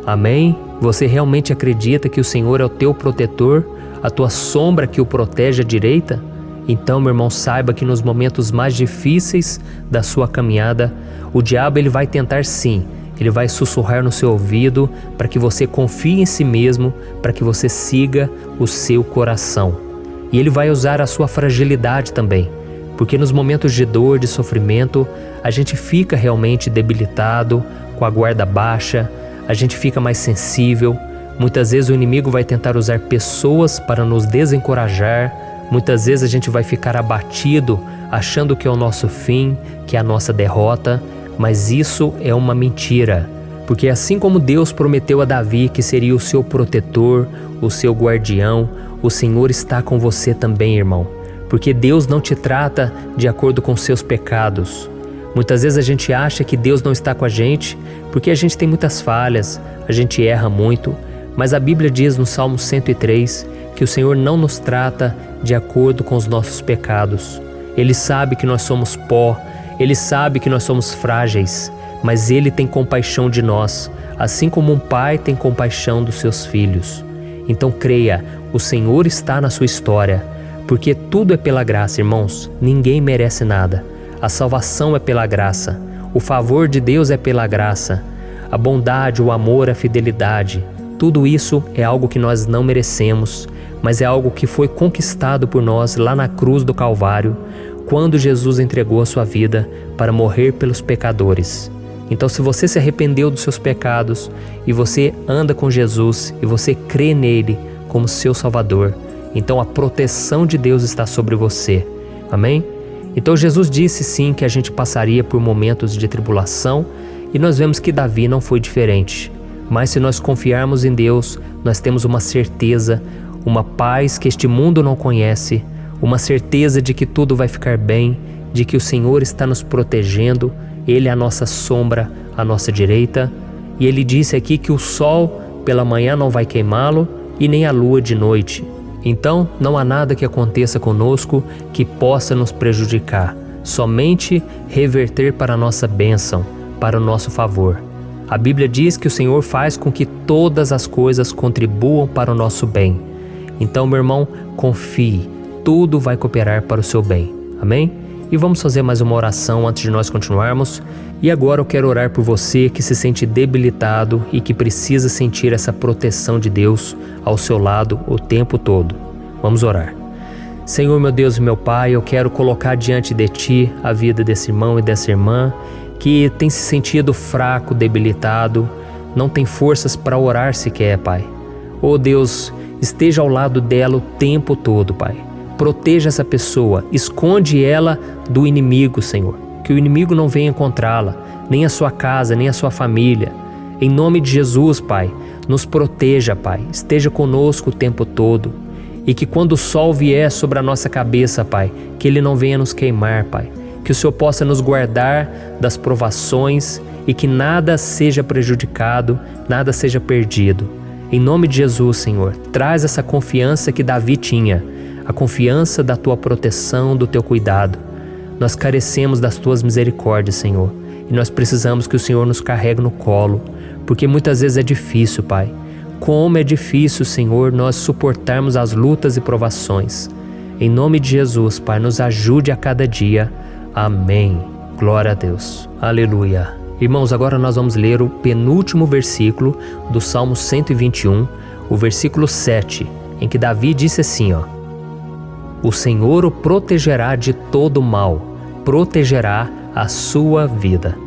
Amém? Você realmente acredita que o Senhor é o teu protetor, a tua sombra que o protege à direita? Então, meu irmão, saiba que nos momentos mais difíceis da sua caminhada, o diabo ele vai tentar sim, ele vai sussurrar no seu ouvido para que você confie em si mesmo, para que você siga o seu coração. E ele vai usar a sua fragilidade também, porque nos momentos de dor, de sofrimento, a gente fica realmente debilitado, com a guarda baixa, a gente fica mais sensível. Muitas vezes o inimigo vai tentar usar pessoas para nos desencorajar. Muitas vezes a gente vai ficar abatido, achando que é o nosso fim, que é a nossa derrota. Mas isso é uma mentira. Porque assim como Deus prometeu a Davi que seria o seu protetor, o seu guardião, o Senhor está com você também, irmão. Porque Deus não te trata de acordo com seus pecados. Muitas vezes a gente acha que Deus não está com a gente porque a gente tem muitas falhas, a gente erra muito, mas a Bíblia diz no Salmo 103 que o Senhor não nos trata de acordo com os nossos pecados. Ele sabe que nós somos pó, Ele sabe que nós somos frágeis, mas Ele tem compaixão de nós, assim como um pai tem compaixão dos seus filhos. Então creia, o Senhor está na sua história, porque tudo é pela graça, irmãos, ninguém merece nada. A salvação é pela graça, o favor de Deus é pela graça, a bondade, o amor, a fidelidade, tudo isso é algo que nós não merecemos, mas é algo que foi conquistado por nós lá na cruz do Calvário, quando Jesus entregou a sua vida para morrer pelos pecadores. Então, se você se arrependeu dos seus pecados e você anda com Jesus e você crê nele como seu Salvador, então a proteção de Deus está sobre você. Amém? Então Jesus disse sim que a gente passaria por momentos de tribulação e nós vemos que Davi não foi diferente. Mas se nós confiarmos em Deus, nós temos uma certeza, uma paz que este mundo não conhece, uma certeza de que tudo vai ficar bem, de que o Senhor está nos protegendo, Ele é a nossa sombra, à nossa direita. E Ele disse aqui que o sol pela manhã não vai queimá-lo e nem a lua de noite. Então, não há nada que aconteça conosco que possa nos prejudicar, somente reverter para a nossa bênção, para o nosso favor. A Bíblia diz que o Senhor faz com que todas as coisas contribuam para o nosso bem. Então, meu irmão, confie, tudo vai cooperar para o seu bem. Amém? E vamos fazer mais uma oração antes de nós continuarmos. E agora eu quero orar por você que se sente debilitado e que precisa sentir essa proteção de Deus ao seu lado o tempo todo. Vamos orar. Senhor, meu Deus e meu Pai, eu quero colocar diante de Ti a vida desse irmão e dessa irmã que tem se sentido fraco, debilitado, não tem forças para orar sequer, Pai. Oh Deus, esteja ao lado dela o tempo todo, Pai. Proteja essa pessoa, esconde ela do inimigo, Senhor. Que o inimigo não venha encontrá-la, nem a sua casa, nem a sua família. Em nome de Jesus, Pai, nos proteja, Pai, esteja conosco o tempo todo. E que quando o sol vier sobre a nossa cabeça, Pai, que ele não venha nos queimar, Pai. Que o Senhor possa nos guardar das provações e que nada seja prejudicado, nada seja perdido. Em nome de Jesus, Senhor, traz essa confiança que Davi tinha, a confiança da Tua proteção, do Teu cuidado. Nós carecemos das Tuas misericórdias, Senhor, e nós precisamos que o Senhor nos carregue no colo, porque muitas vezes é difícil, Pai. Como é difícil, Senhor, nós suportarmos as lutas e provações. Em nome de Jesus, Pai, nos ajude a cada dia. Amém. Glória a Deus. Aleluia. Irmãos, agora nós vamos ler o penúltimo versículo do Salmo 121, o versículo 7, em que Davi disse assim, O Senhor o protegerá de todo mal, protegerá a sua vida.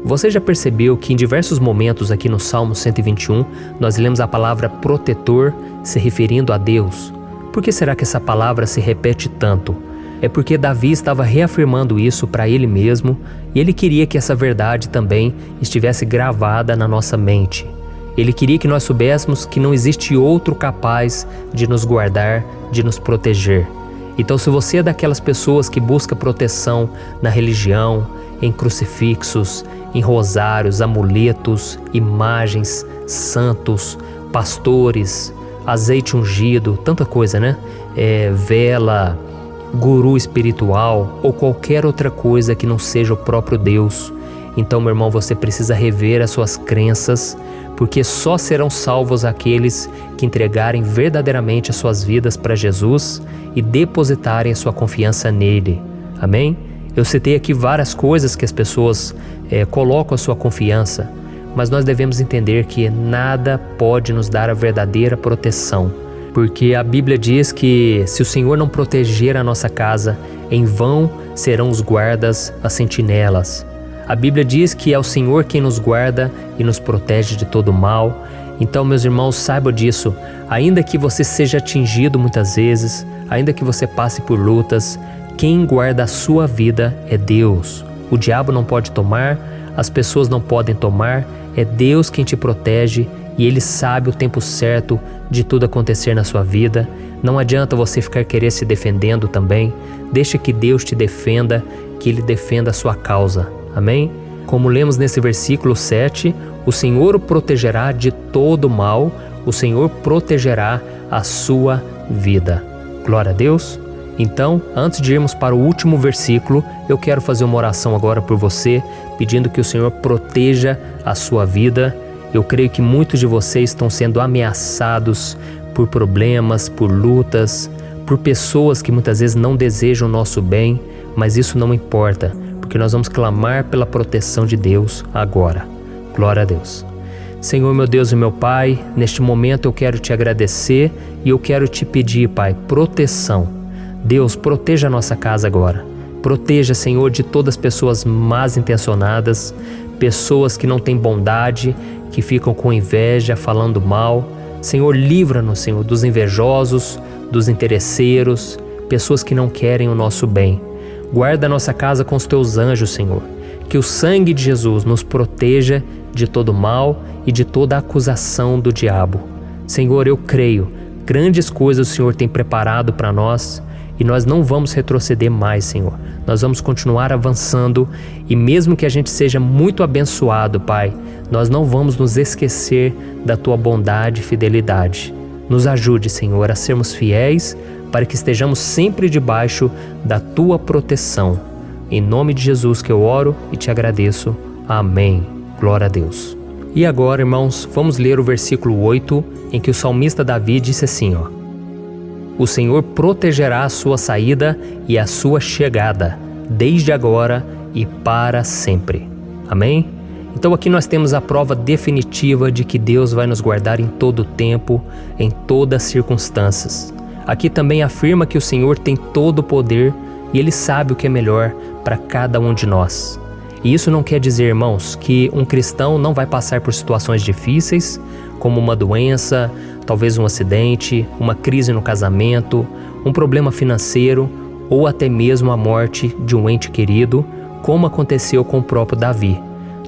Você já percebeu que em diversos momentos aqui no Salmo 121, nós lemos a palavra protetor se referindo a Deus? Por que será que essa palavra se repete tanto? É porque Davi estava reafirmando isso para ele mesmo e ele queria que essa verdade também estivesse gravada na nossa mente. Ele queria que nós soubéssemos que não existe outro capaz de nos guardar, de nos proteger. Então, se você é daquelas pessoas que busca proteção na religião, em crucifixos, em rosários, amuletos, imagens, santos, pastores, azeite ungido, tanta coisa, né? Vela, guru espiritual ou qualquer outra coisa que não seja o próprio Deus. Então, meu irmão, você precisa rever as suas crenças, porque só serão salvos aqueles que entregarem verdadeiramente as suas vidas para Jesus e depositarem a sua confiança nele. Amém? Eu citei aqui várias coisas que as pessoas colocam a sua confiança, mas nós devemos entender que nada pode nos dar a verdadeira proteção, porque a Bíblia diz que se o Senhor não proteger a nossa casa, em vão serão os guardas, as sentinelas. A Bíblia diz que é o Senhor quem nos guarda e nos protege de todo mal. Então, meus irmãos, saibam disso. Ainda que você seja atingido muitas vezes, ainda que você passe por lutas, quem guarda a sua vida é Deus. O diabo não pode tomar, as pessoas não podem tomar, é Deus quem te protege e Ele sabe o tempo certo de tudo acontecer na sua vida. Não adianta você ficar querer se defendendo também. Deixa que Deus te defenda, que Ele defenda a sua causa. Amém? Como lemos nesse versículo 7, o Senhor o protegerá de todo mal, o Senhor protegerá a sua vida. Glória a Deus. Então, antes de irmos para o último versículo, eu quero fazer uma oração agora por você, pedindo que o Senhor proteja a sua vida. Eu creio que muitos de vocês estão sendo ameaçados por problemas, por lutas, por pessoas que muitas vezes não desejam o nosso bem, mas isso não importa, porque nós vamos clamar pela proteção de Deus agora. Glória a Deus. Senhor, meu Deus e meu Pai, neste momento eu quero te agradecer e eu quero te pedir, Pai, proteção. Deus, proteja a nossa casa agora. Proteja, Senhor, de todas as pessoas más intencionadas, pessoas que não têm bondade, que ficam com inveja, falando mal. Senhor, livra-nos, Senhor, dos invejosos, dos interesseiros, pessoas que não querem o nosso bem. Guarda a nossa casa com os teus anjos, Senhor. Que o sangue de Jesus nos proteja de todo mal e de toda acusação do diabo. Senhor, eu creio, grandes coisas o Senhor tem preparado para nós e nós não vamos retroceder mais, Senhor. Nós vamos continuar avançando e mesmo que a gente seja muito abençoado, Pai, nós não vamos nos esquecer da Tua bondade e fidelidade. Nos ajude, Senhor, a sermos fiéis para que estejamos sempre debaixo da Tua proteção. Em nome de Jesus que eu oro e te agradeço. Amém. Glória a Deus. E agora, irmãos, vamos ler o versículo 8, em que o salmista Davi disse assim, O Senhor protegerá a sua saída e a sua chegada, desde agora e para sempre. Amém? Então aqui nós temos a prova definitiva de que Deus vai nos guardar em todo o tempo, em todas as circunstâncias. Aqui também afirma que o Senhor tem todo o poder e Ele sabe o que é melhor para cada um de nós. E isso não quer dizer, irmãos, que um cristão não vai passar por situações difíceis, como uma doença, talvez um acidente, uma crise no casamento, um problema financeiro ou até mesmo a morte de um ente querido, como aconteceu com o próprio Davi.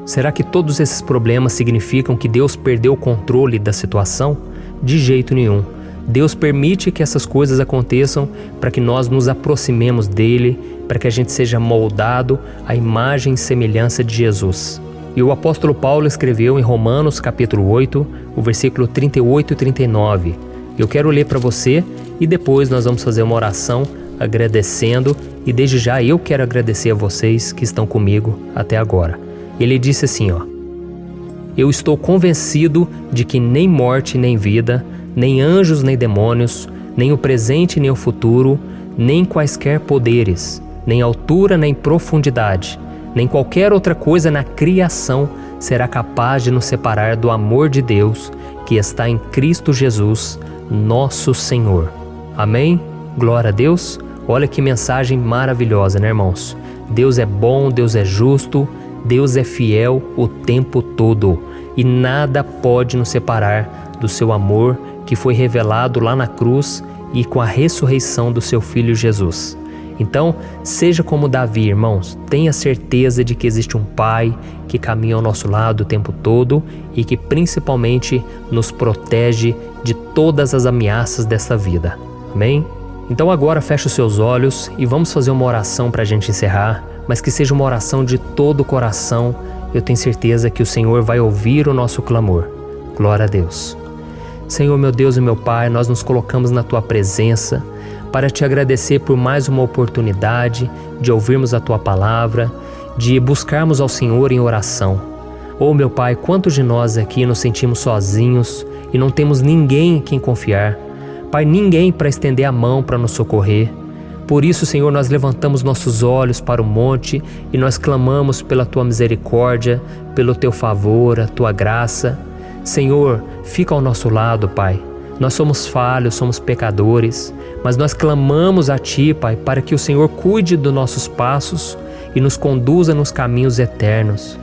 Será que todos esses problemas significam que Deus perdeu o controle da situação? De jeito nenhum. Deus permite que essas coisas aconteçam para que nós nos aproximemos dele, para que a gente seja moldado à imagem e semelhança de Jesus. E o apóstolo Paulo escreveu em Romanos capítulo 8, o versículo 38 e 39. Eu quero ler para você e depois nós vamos fazer uma oração agradecendo, e desde já eu quero agradecer a vocês que estão comigo até agora. Ele disse assim, Eu estou convencido de que nem morte nem vida, nem anjos nem demônios, nem o presente nem o futuro, nem quaisquer poderes, nem altura nem profundidade, nem qualquer outra coisa na criação será capaz de nos separar do amor de Deus que está em Cristo Jesus, nosso Senhor. Amém? Glória a Deus. Olha que mensagem maravilhosa, né, irmãos? Deus é bom, Deus é justo, Deus é fiel o tempo todo e nada pode nos separar do seu amor que foi revelado lá na cruz e com a ressurreição do seu Filho Jesus. Então, seja como Davi, irmãos, tenha certeza de que existe um Pai que caminha ao nosso lado o tempo todo e que principalmente nos protege de todas as ameaças dessa vida. Amém? Então agora feche os seus olhos e vamos fazer uma oração para a gente encerrar, mas que seja uma oração de todo o coração. Eu tenho certeza que o Senhor vai ouvir o nosso clamor. Glória a Deus. Senhor, meu Deus e meu Pai, nós nos colocamos na Tua presença para Te agradecer por mais uma oportunidade de ouvirmos a Tua palavra, de buscarmos ao Senhor em oração. Oh, meu Pai, quantos de nós aqui nos sentimos sozinhos e não temos ninguém em quem confiar. Pai, ninguém para estender a mão para nos socorrer. Por isso, Senhor, nós levantamos nossos olhos para o monte e nós clamamos pela Tua misericórdia, pelo Teu favor, a Tua graça. Senhor, fica ao nosso lado, Pai. Nós somos falhos, somos pecadores, mas nós clamamos a Ti, Pai, para que o Senhor cuide dos nossos passos e nos conduza nos caminhos eternos.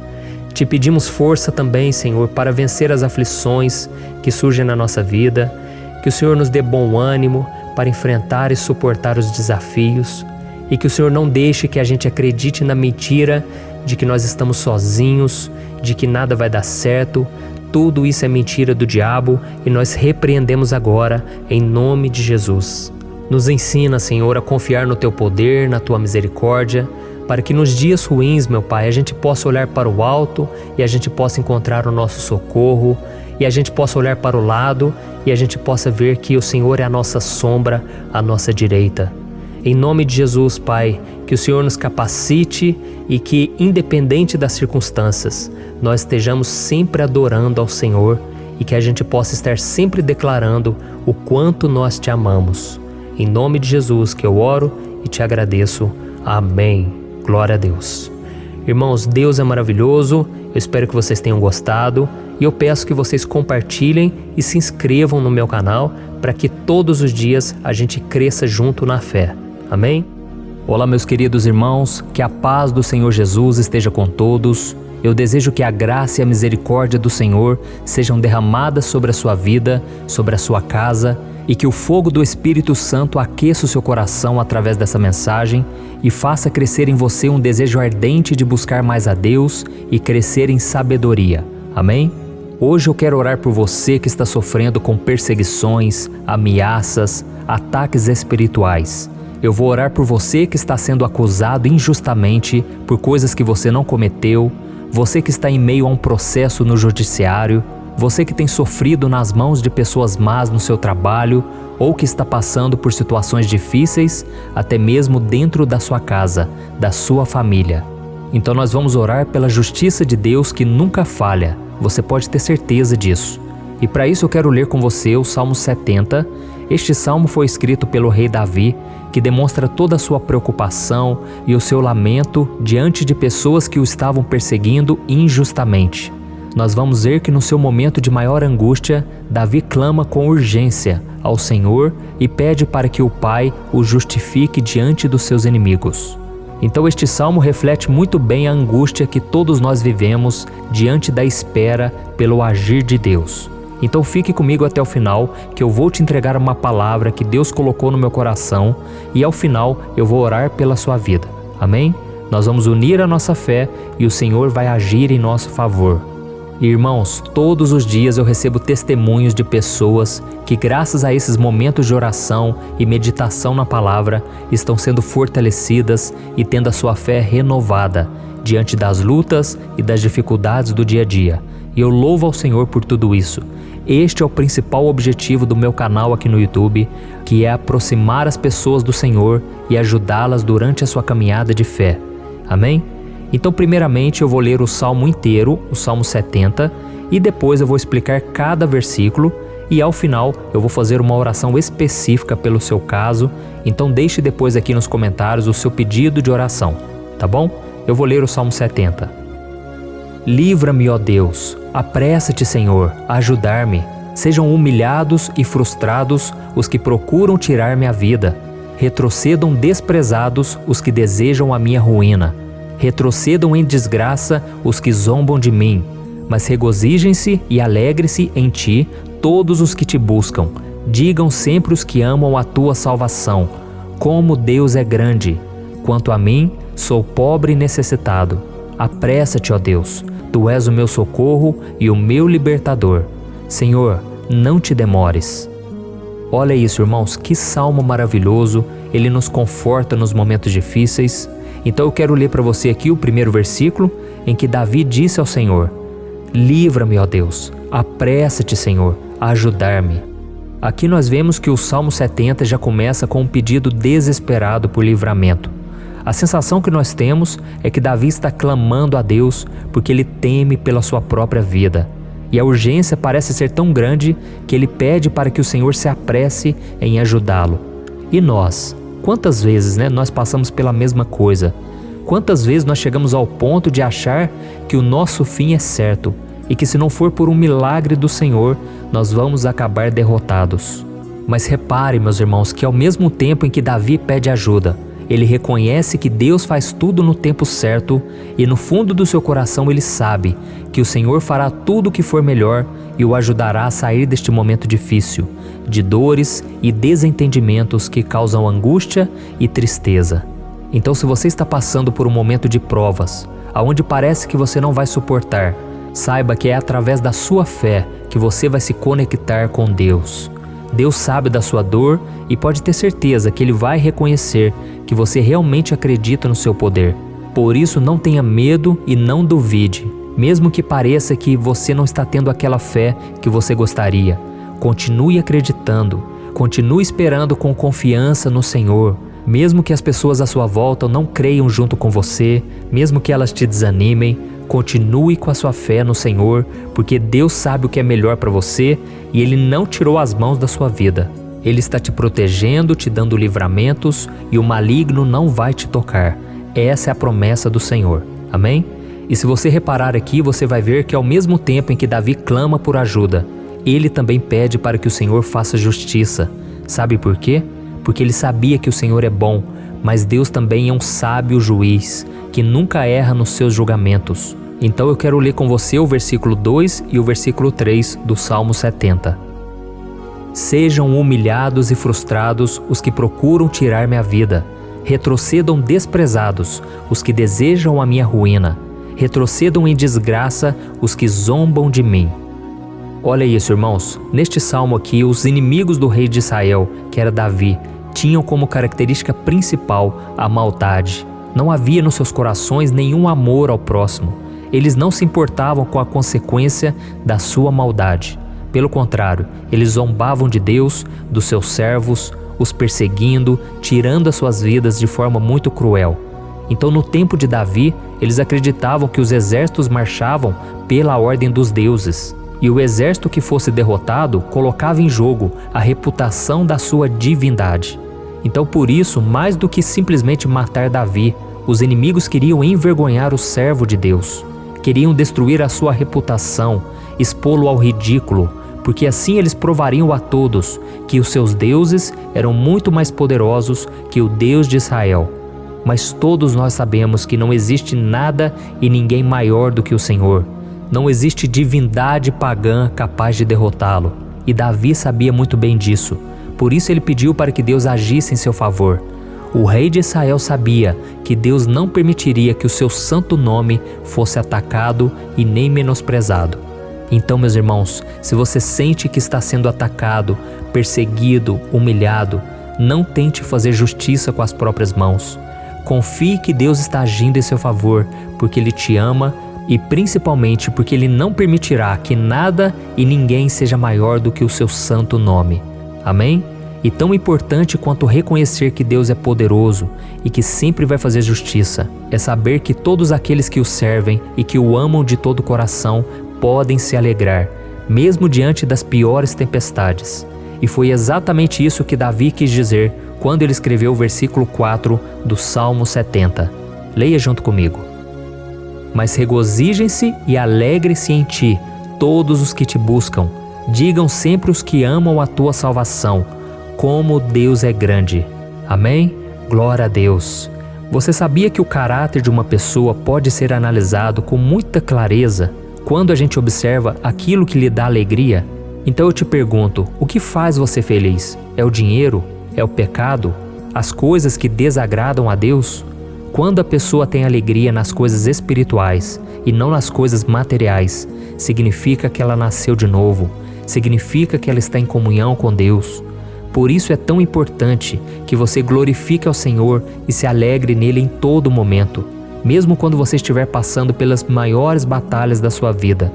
Te pedimos força também, Senhor, para vencer as aflições que surgem na nossa vida, que o Senhor nos dê bom ânimo para enfrentar e suportar os desafios e que o Senhor não deixe que a gente acredite na mentira de que nós estamos sozinhos, de que nada vai dar certo. Tudo isso é mentira do diabo e nós repreendemos agora em nome de Jesus. Nos ensina, Senhor, a confiar no Teu poder, na Tua misericórdia, para que nos dias ruins, meu Pai, a gente possa olhar para o alto e a gente possa encontrar o nosso socorro, e a gente possa olhar para o lado e a gente possa ver que o Senhor é a nossa sombra, a nossa direita. Em nome de Jesus, Pai, que o Senhor nos capacite e que, independente das circunstâncias, nós estejamos sempre adorando ao Senhor e que a gente possa estar sempre declarando o quanto nós Te amamos. Em nome de Jesus que eu oro e Te agradeço. Amém. Glória a Deus. Irmãos, Deus é maravilhoso. Eu espero que vocês tenham gostado e eu peço que vocês compartilhem e se inscrevam no meu canal para que todos os dias a gente cresça junto na fé. Amém? Olá, meus queridos irmãos, que a paz do Senhor Jesus esteja com todos. Eu desejo que a graça e a misericórdia do Senhor sejam derramadas sobre a sua vida, sobre a sua casa, e que o fogo do Espírito Santo aqueça o seu coração através dessa mensagem e faça crescer em você um desejo ardente de buscar mais a Deus e crescer em sabedoria. Amém? Hoje eu quero orar por você que está sofrendo com perseguições, ameaças, ataques espirituais. Eu vou orar por você que está sendo acusado injustamente por coisas que você não cometeu, você que está em meio a um processo no judiciário, você que tem sofrido nas mãos de pessoas más no seu trabalho ou que está passando por situações difíceis, até mesmo dentro da sua casa, da sua família. Então nós vamos orar pela justiça de Deus que nunca falha, você pode ter certeza disso. E para isso eu quero ler com você o Salmo 70. Este salmo foi escrito pelo rei Davi, que demonstra toda a sua preocupação e o seu lamento diante de pessoas que o estavam perseguindo injustamente. Nós vamos ver que no seu momento de maior angústia, Davi clama com urgência ao Senhor e pede para que o Pai o justifique diante dos seus inimigos. Então este salmo reflete muito bem a angústia que todos nós vivemos diante da espera pelo agir de Deus. Então fique comigo até o final, que eu vou te entregar uma palavra que Deus colocou no meu coração e ao final eu vou orar pela sua vida. Amém? Nós vamos unir a nossa fé e o Senhor vai agir em nosso favor. Irmãos, todos os dias eu recebo testemunhos de pessoas que, graças a esses momentos de oração e meditação na palavra, estão sendo fortalecidas e tendo a sua fé renovada diante das lutas e das dificuldades do dia a dia. E eu louvo ao Senhor por tudo isso. Este é o principal objetivo do meu canal aqui no YouTube, que é aproximar as pessoas do Senhor e ajudá-las durante a sua caminhada de fé. Amém? Então, primeiramente, eu vou ler o Salmo inteiro, o Salmo 70, e depois eu vou explicar cada versículo e ao final eu vou fazer uma oração específica pelo seu caso. Então deixe depois aqui nos comentários o seu pedido de oração, tá bom? Eu vou ler o Salmo 70. Livra-me, ó Deus, apressa-te, Senhor, a ajudar-me. Sejam humilhados e frustrados os que procuram tirar-me a vida. Retrocedam desprezados os que desejam a minha ruína. Retrocedam em desgraça os que zombam de mim, mas regozijem-se e alegre-se em ti todos os que te buscam. Digam sempre os que amam a tua salvação, como Deus é grande. Quanto a mim, sou pobre e necessitado. Apressa-te, ó Deus, tu és o meu socorro e o meu libertador. Senhor, não te demores. Olha isso, irmãos, que salmo maravilhoso, ele nos conforta nos momentos difíceis. Então eu quero ler para você aqui o primeiro versículo, em que Davi disse ao Senhor: livra-me, ó Deus, apressa-te, Senhor, a ajudar-me. Aqui nós vemos que o Salmo 70 já começa com um pedido desesperado por livramento. A sensação que nós temos é que Davi está clamando a Deus porque ele teme pela sua própria vida. E a urgência parece ser tão grande que ele pede para que o Senhor se apresse em ajudá-lo. E nós? Quantas vezes nós passamos pela mesma coisa? Quantas vezes nós chegamos ao ponto de achar que o nosso fim é certo e que se não for por um milagre do Senhor, nós vamos acabar derrotados? Mas repare, meus irmãos, que ao mesmo tempo em que Davi pede ajuda, ele reconhece que Deus faz tudo no tempo certo e no fundo do seu coração ele sabe que o Senhor fará tudo o que for melhor e o ajudará a sair deste momento difícil, de dores e desentendimentos que causam angústia e tristeza. Então, se você está passando por um momento de provas, aonde parece que você não vai suportar, saiba que é através da sua fé que você vai se conectar com Deus. Deus sabe da sua dor e pode ter certeza que Ele vai reconhecer que você realmente acredita no seu poder. Por isso, não tenha medo e não duvide, mesmo que pareça que você não está tendo aquela fé que você gostaria. Continue acreditando, continue esperando com confiança no Senhor. Mesmo que as pessoas à sua volta não creiam junto com você, mesmo que elas te desanimem, continue com a sua fé no Senhor, porque Deus sabe o que é melhor para você e Ele não tirou as mãos da sua vida. Ele está te protegendo, te dando livramentos e o maligno não vai te tocar. Essa é a promessa do Senhor. Amém? E se você reparar aqui, você vai ver que ao mesmo tempo em que Davi clama por ajuda, ele também pede para que o Senhor faça justiça. Sabe por quê? Porque ele sabia que o Senhor é bom, mas Deus também é um sábio juiz, que nunca erra nos seus julgamentos. Então eu quero ler com você o versículo 2 e o versículo 3 do Salmo 70. Sejam humilhados e frustrados os que procuram tirar-me a vida. Retrocedam desprezados os que desejam a minha ruína. Retrocedam em desgraça os que zombam de mim. Olha isso, irmãos. Neste salmo aqui, os inimigos do rei de Israel, que era Davi, tinham como característica principal a maldade. Não havia nos seus corações nenhum amor ao próximo. Eles não se importavam com a consequência da sua maldade. Pelo contrário, eles zombavam de Deus, dos seus servos, os perseguindo, tirando as suas vidas de forma muito cruel. Então, no tempo de Davi, eles acreditavam que os exércitos marchavam pela ordem dos deuses. E o exército que fosse derrotado colocava em jogo a reputação da sua divindade. Então, por isso, mais do que simplesmente matar Davi, os inimigos queriam envergonhar o servo de Deus. Queriam destruir a sua reputação, expô-lo ao ridículo, porque assim eles provariam a todos que os seus deuses eram muito mais poderosos que o Deus de Israel. Mas todos nós sabemos que não existe nada e ninguém maior do que o Senhor. Não existe divindade pagã capaz de derrotá-lo. E Davi sabia muito bem disso. Por isso ele pediu para que Deus agisse em seu favor. O rei de Israel sabia que Deus não permitiria que o seu santo nome fosse atacado e nem menosprezado. Então, meus irmãos, se você sente que está sendo atacado, perseguido, humilhado, não tente fazer justiça com as próprias mãos. Confie que Deus está agindo em seu favor, porque Ele te ama e principalmente porque Ele não permitirá que nada e ninguém seja maior do que o seu santo nome. Amém? E tão importante quanto reconhecer que Deus é poderoso e que sempre vai fazer justiça, é saber que todos aqueles que o servem e que o amam de todo o coração podem se alegrar, mesmo diante das piores tempestades. E foi exatamente isso que Davi quis dizer quando ele escreveu o versículo 4 do Salmo 70. Leia junto comigo. Mas regozijem-se e alegrem-se em ti, todos os que te buscam. Digam sempre os que amam a tua salvação, como Deus é grande. Amém? Glória a Deus. Você sabia que o caráter de uma pessoa pode ser analisado com muita clareza quando a gente observa aquilo que lhe dá alegria? Então eu te pergunto, o que faz você feliz? É o dinheiro? É o pecado? As coisas que desagradam a Deus? Quando a pessoa tem alegria nas coisas espirituais e não nas coisas materiais, significa que ela nasceu de novo, significa que ela está em comunhão com Deus. Por isso é tão importante que você glorifique ao Senhor e se alegre nele em todo momento, mesmo quando você estiver passando pelas maiores batalhas da sua vida.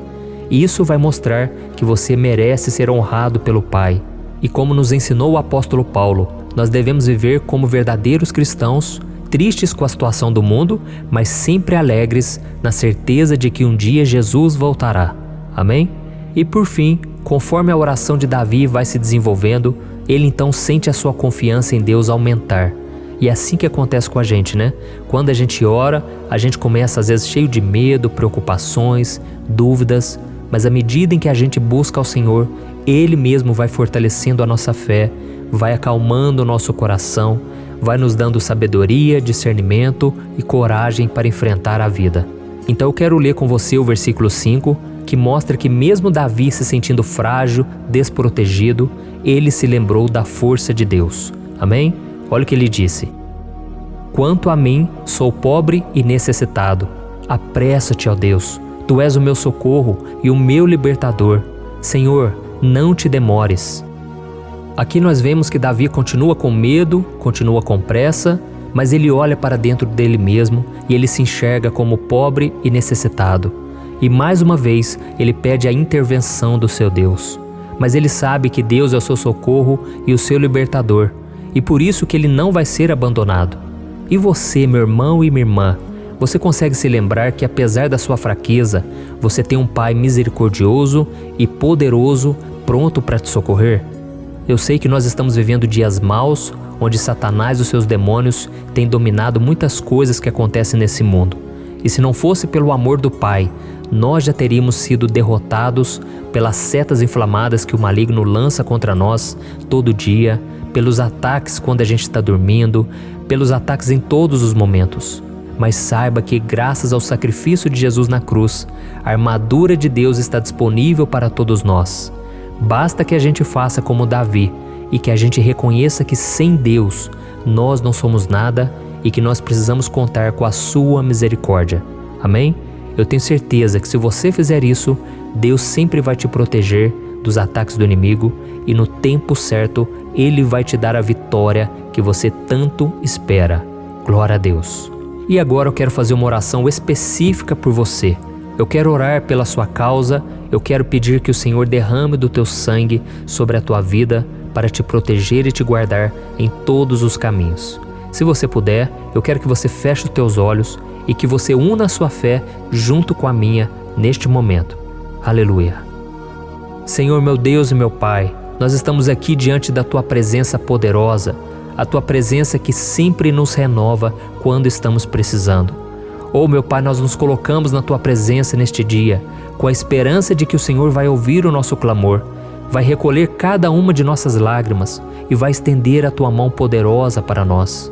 Isso vai mostrar que você merece ser honrado pelo Pai. E como nos ensinou o apóstolo Paulo, nós devemos viver como verdadeiros cristãos, tristes com a situação do mundo, mas sempre alegres na certeza de que um dia Jesus voltará. Amém? E por fim, conforme a oração de Davi vai se desenvolvendo, ele então sente a sua confiança em Deus aumentar. E é assim que acontece com a gente, né? Quando a gente ora, a gente começa às vezes cheio de medo, preocupações, dúvidas, mas à medida em que a gente busca ao Senhor, Ele mesmo vai fortalecendo a nossa fé, vai acalmando o nosso coração, vai nos dando sabedoria, discernimento e coragem para enfrentar a vida. Então eu quero ler com você o versículo 5, que mostra que mesmo Davi se sentindo frágil, desprotegido, ele se lembrou da força de Deus. Amém? Olha o que ele disse. Quanto a mim, sou pobre e necessitado. Apressa-te, ó Deus. Tu és o meu socorro e o meu libertador. Senhor, não te demores. Aqui nós vemos que Davi continua com medo, continua com pressa, mas ele olha para dentro dele mesmo e ele se enxerga como pobre e necessitado. E mais uma vez ele pede a intervenção do seu Deus. Mas ele sabe que Deus é o seu socorro e o seu libertador, e por isso que ele não vai ser abandonado. E você, meu irmão e minha irmã, você consegue se lembrar que apesar da sua fraqueza, você tem um Pai misericordioso e poderoso pronto para te socorrer? Eu sei que nós estamos vivendo dias maus, onde Satanás e os seus demônios têm dominado muitas coisas que acontecem nesse mundo. E se não fosse pelo amor do Pai, nós já teríamos sido derrotados pelas setas inflamadas que o maligno lança contra nós todo dia, pelos ataques quando a gente está dormindo, pelos ataques em todos os momentos. Mas saiba que graças ao sacrifício de Jesus na cruz, a armadura de Deus está disponível para todos nós. Basta que a gente faça como Davi e que a gente reconheça que sem Deus nós não somos nada e que nós precisamos contar com a sua misericórdia. Amém? Eu tenho certeza que se você fizer isso, Deus sempre vai te proteger dos ataques do inimigo e no tempo certo Ele vai te dar a vitória que você tanto espera. Glória a Deus. E agora eu quero fazer uma oração específica por você. Eu quero orar pela sua causa, eu quero pedir que o Senhor derrame do teu sangue sobre a tua vida para te proteger e te guardar em todos os caminhos. Se você puder, eu quero que você feche os teus olhos e que você una a sua fé junto com a minha neste momento. Aleluia. Senhor, meu Deus e meu Pai, nós estamos aqui diante da Tua presença poderosa, a Tua presença que sempre nos renova quando estamos precisando. Oh, meu Pai, nós nos colocamos na Tua presença neste dia, com a esperança de que o Senhor vai ouvir o nosso clamor, vai recolher cada uma de nossas lágrimas e vai estender a Tua mão poderosa para nós.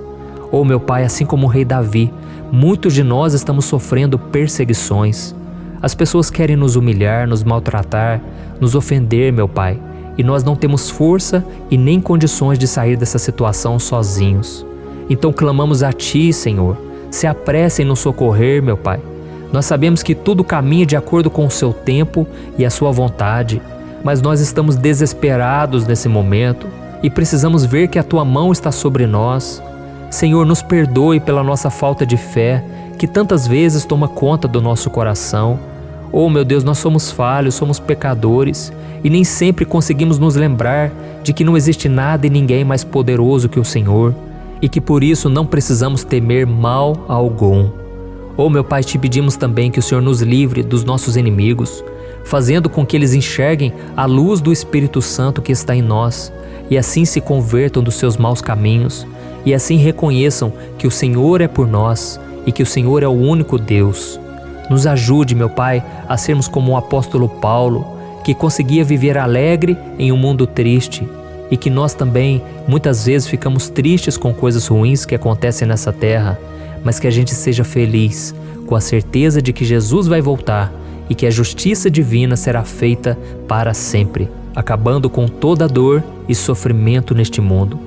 Oh, meu Pai, assim como o rei Davi, muitos de nós estamos sofrendo perseguições. As pessoas querem nos humilhar, nos maltratar, nos ofender, meu Pai, e nós não temos força e nem condições de sair dessa situação sozinhos. Então clamamos a Ti, Senhor. Se apresse em nos socorrer, meu Pai. Nós sabemos que tudo caminha de acordo com o Seu tempo e a Sua vontade, mas nós estamos desesperados nesse momento e precisamos ver que a Tua mão está sobre nós. Senhor, nos perdoe pela nossa falta de fé, que tantas vezes toma conta do nosso coração. Oh, meu Deus, nós somos falhos, somos pecadores e nem sempre conseguimos nos lembrar de que não existe nada e ninguém mais poderoso que o Senhor e que por isso não precisamos temer mal algum. Oh, meu Pai, te pedimos também que o Senhor nos livre dos nossos inimigos, fazendo com que eles enxerguem a luz do Espírito Santo que está em nós e assim se convertam dos seus maus caminhos e assim reconheçam que o Senhor é por nós e que o Senhor é o único Deus. Nos ajude, meu Pai, a sermos como o apóstolo Paulo, que conseguia viver alegre em um mundo triste e que nós também muitas vezes ficamos tristes com coisas ruins que acontecem nessa terra, mas que a gente seja feliz com a certeza de que Jesus vai voltar e que a justiça divina será feita para sempre, acabando com toda dor e sofrimento neste mundo.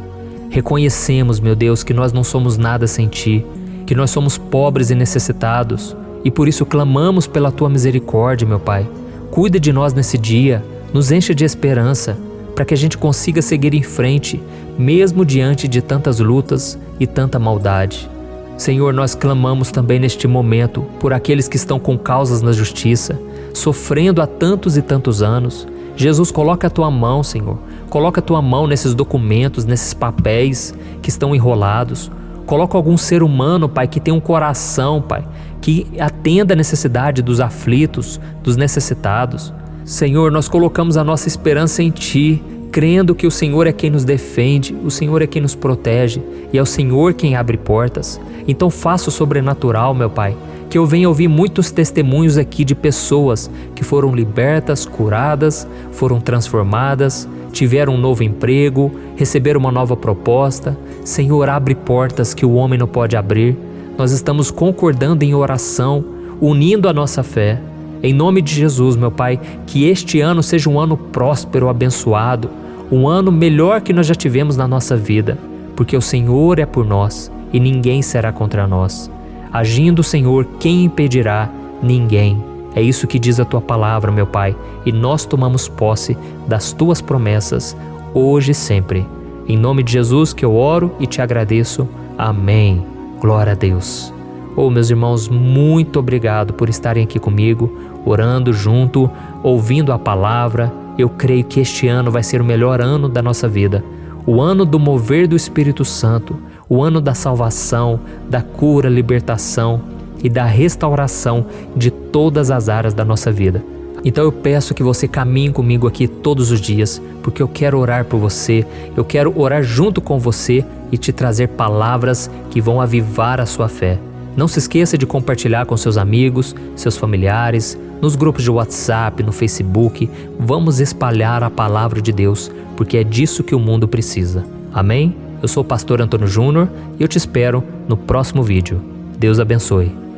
Reconhecemos, meu Deus, que nós não somos nada sem Ti, que nós somos pobres e necessitados, e por isso clamamos pela Tua misericórdia, meu Pai. Cuida de nós nesse dia, nos enche de esperança, para que a gente consiga seguir em frente, mesmo diante de tantas lutas e tanta maldade. Senhor, nós clamamos também neste momento por aqueles que estão com causas na justiça, sofrendo há tantos e tantos anos. Jesus, coloca a Tua mão, Senhor. Coloca a Tua mão nesses documentos, nesses papéis que estão enrolados. Coloca algum ser humano, Pai, que tem um coração, Pai, que atenda a necessidade dos aflitos, dos necessitados. Senhor, nós colocamos a nossa esperança em Ti, crendo que o Senhor é quem nos defende, o Senhor é quem nos protege e é o Senhor quem abre portas. Então faça o sobrenatural, meu Pai, que eu venha ouvir muitos testemunhos aqui de pessoas que foram libertas, curadas, foram transformadas, tiveram um novo emprego, receberam uma nova proposta. Senhor, abre portas que o homem não pode abrir. Nós estamos concordando em oração, unindo a nossa fé. Em nome de Jesus, meu Pai, que este ano seja um ano próspero, abençoado, um ano melhor que nós já tivemos na nossa vida, porque o Senhor é por nós e ninguém será contra nós. Agindo o Senhor, quem impedirá? Ninguém. É isso que diz a Tua palavra, meu Pai, e nós tomamos posse das Tuas promessas, hoje e sempre. Em nome de Jesus que eu oro e te agradeço. Amém. Glória a Deus. Oh, meus irmãos, muito obrigado por estarem aqui comigo, orando junto, ouvindo a palavra. Eu creio que este ano vai ser o melhor ano da nossa vida. O ano do mover do Espírito Santo, o ano da salvação, da cura, libertação e da restauração de todas as áreas da nossa vida. Então eu peço que você caminhe comigo aqui todos os dias, porque eu quero orar por você, eu quero orar junto com você e te trazer palavras que vão avivar a sua fé. Não se esqueça de compartilhar com seus amigos, seus familiares, nos grupos de WhatsApp, no Facebook. Vamos espalhar a palavra de Deus, porque é disso que o mundo precisa. Amém? Eu sou o pastor Antônio Júnior e eu te espero no próximo vídeo. Deus abençoe.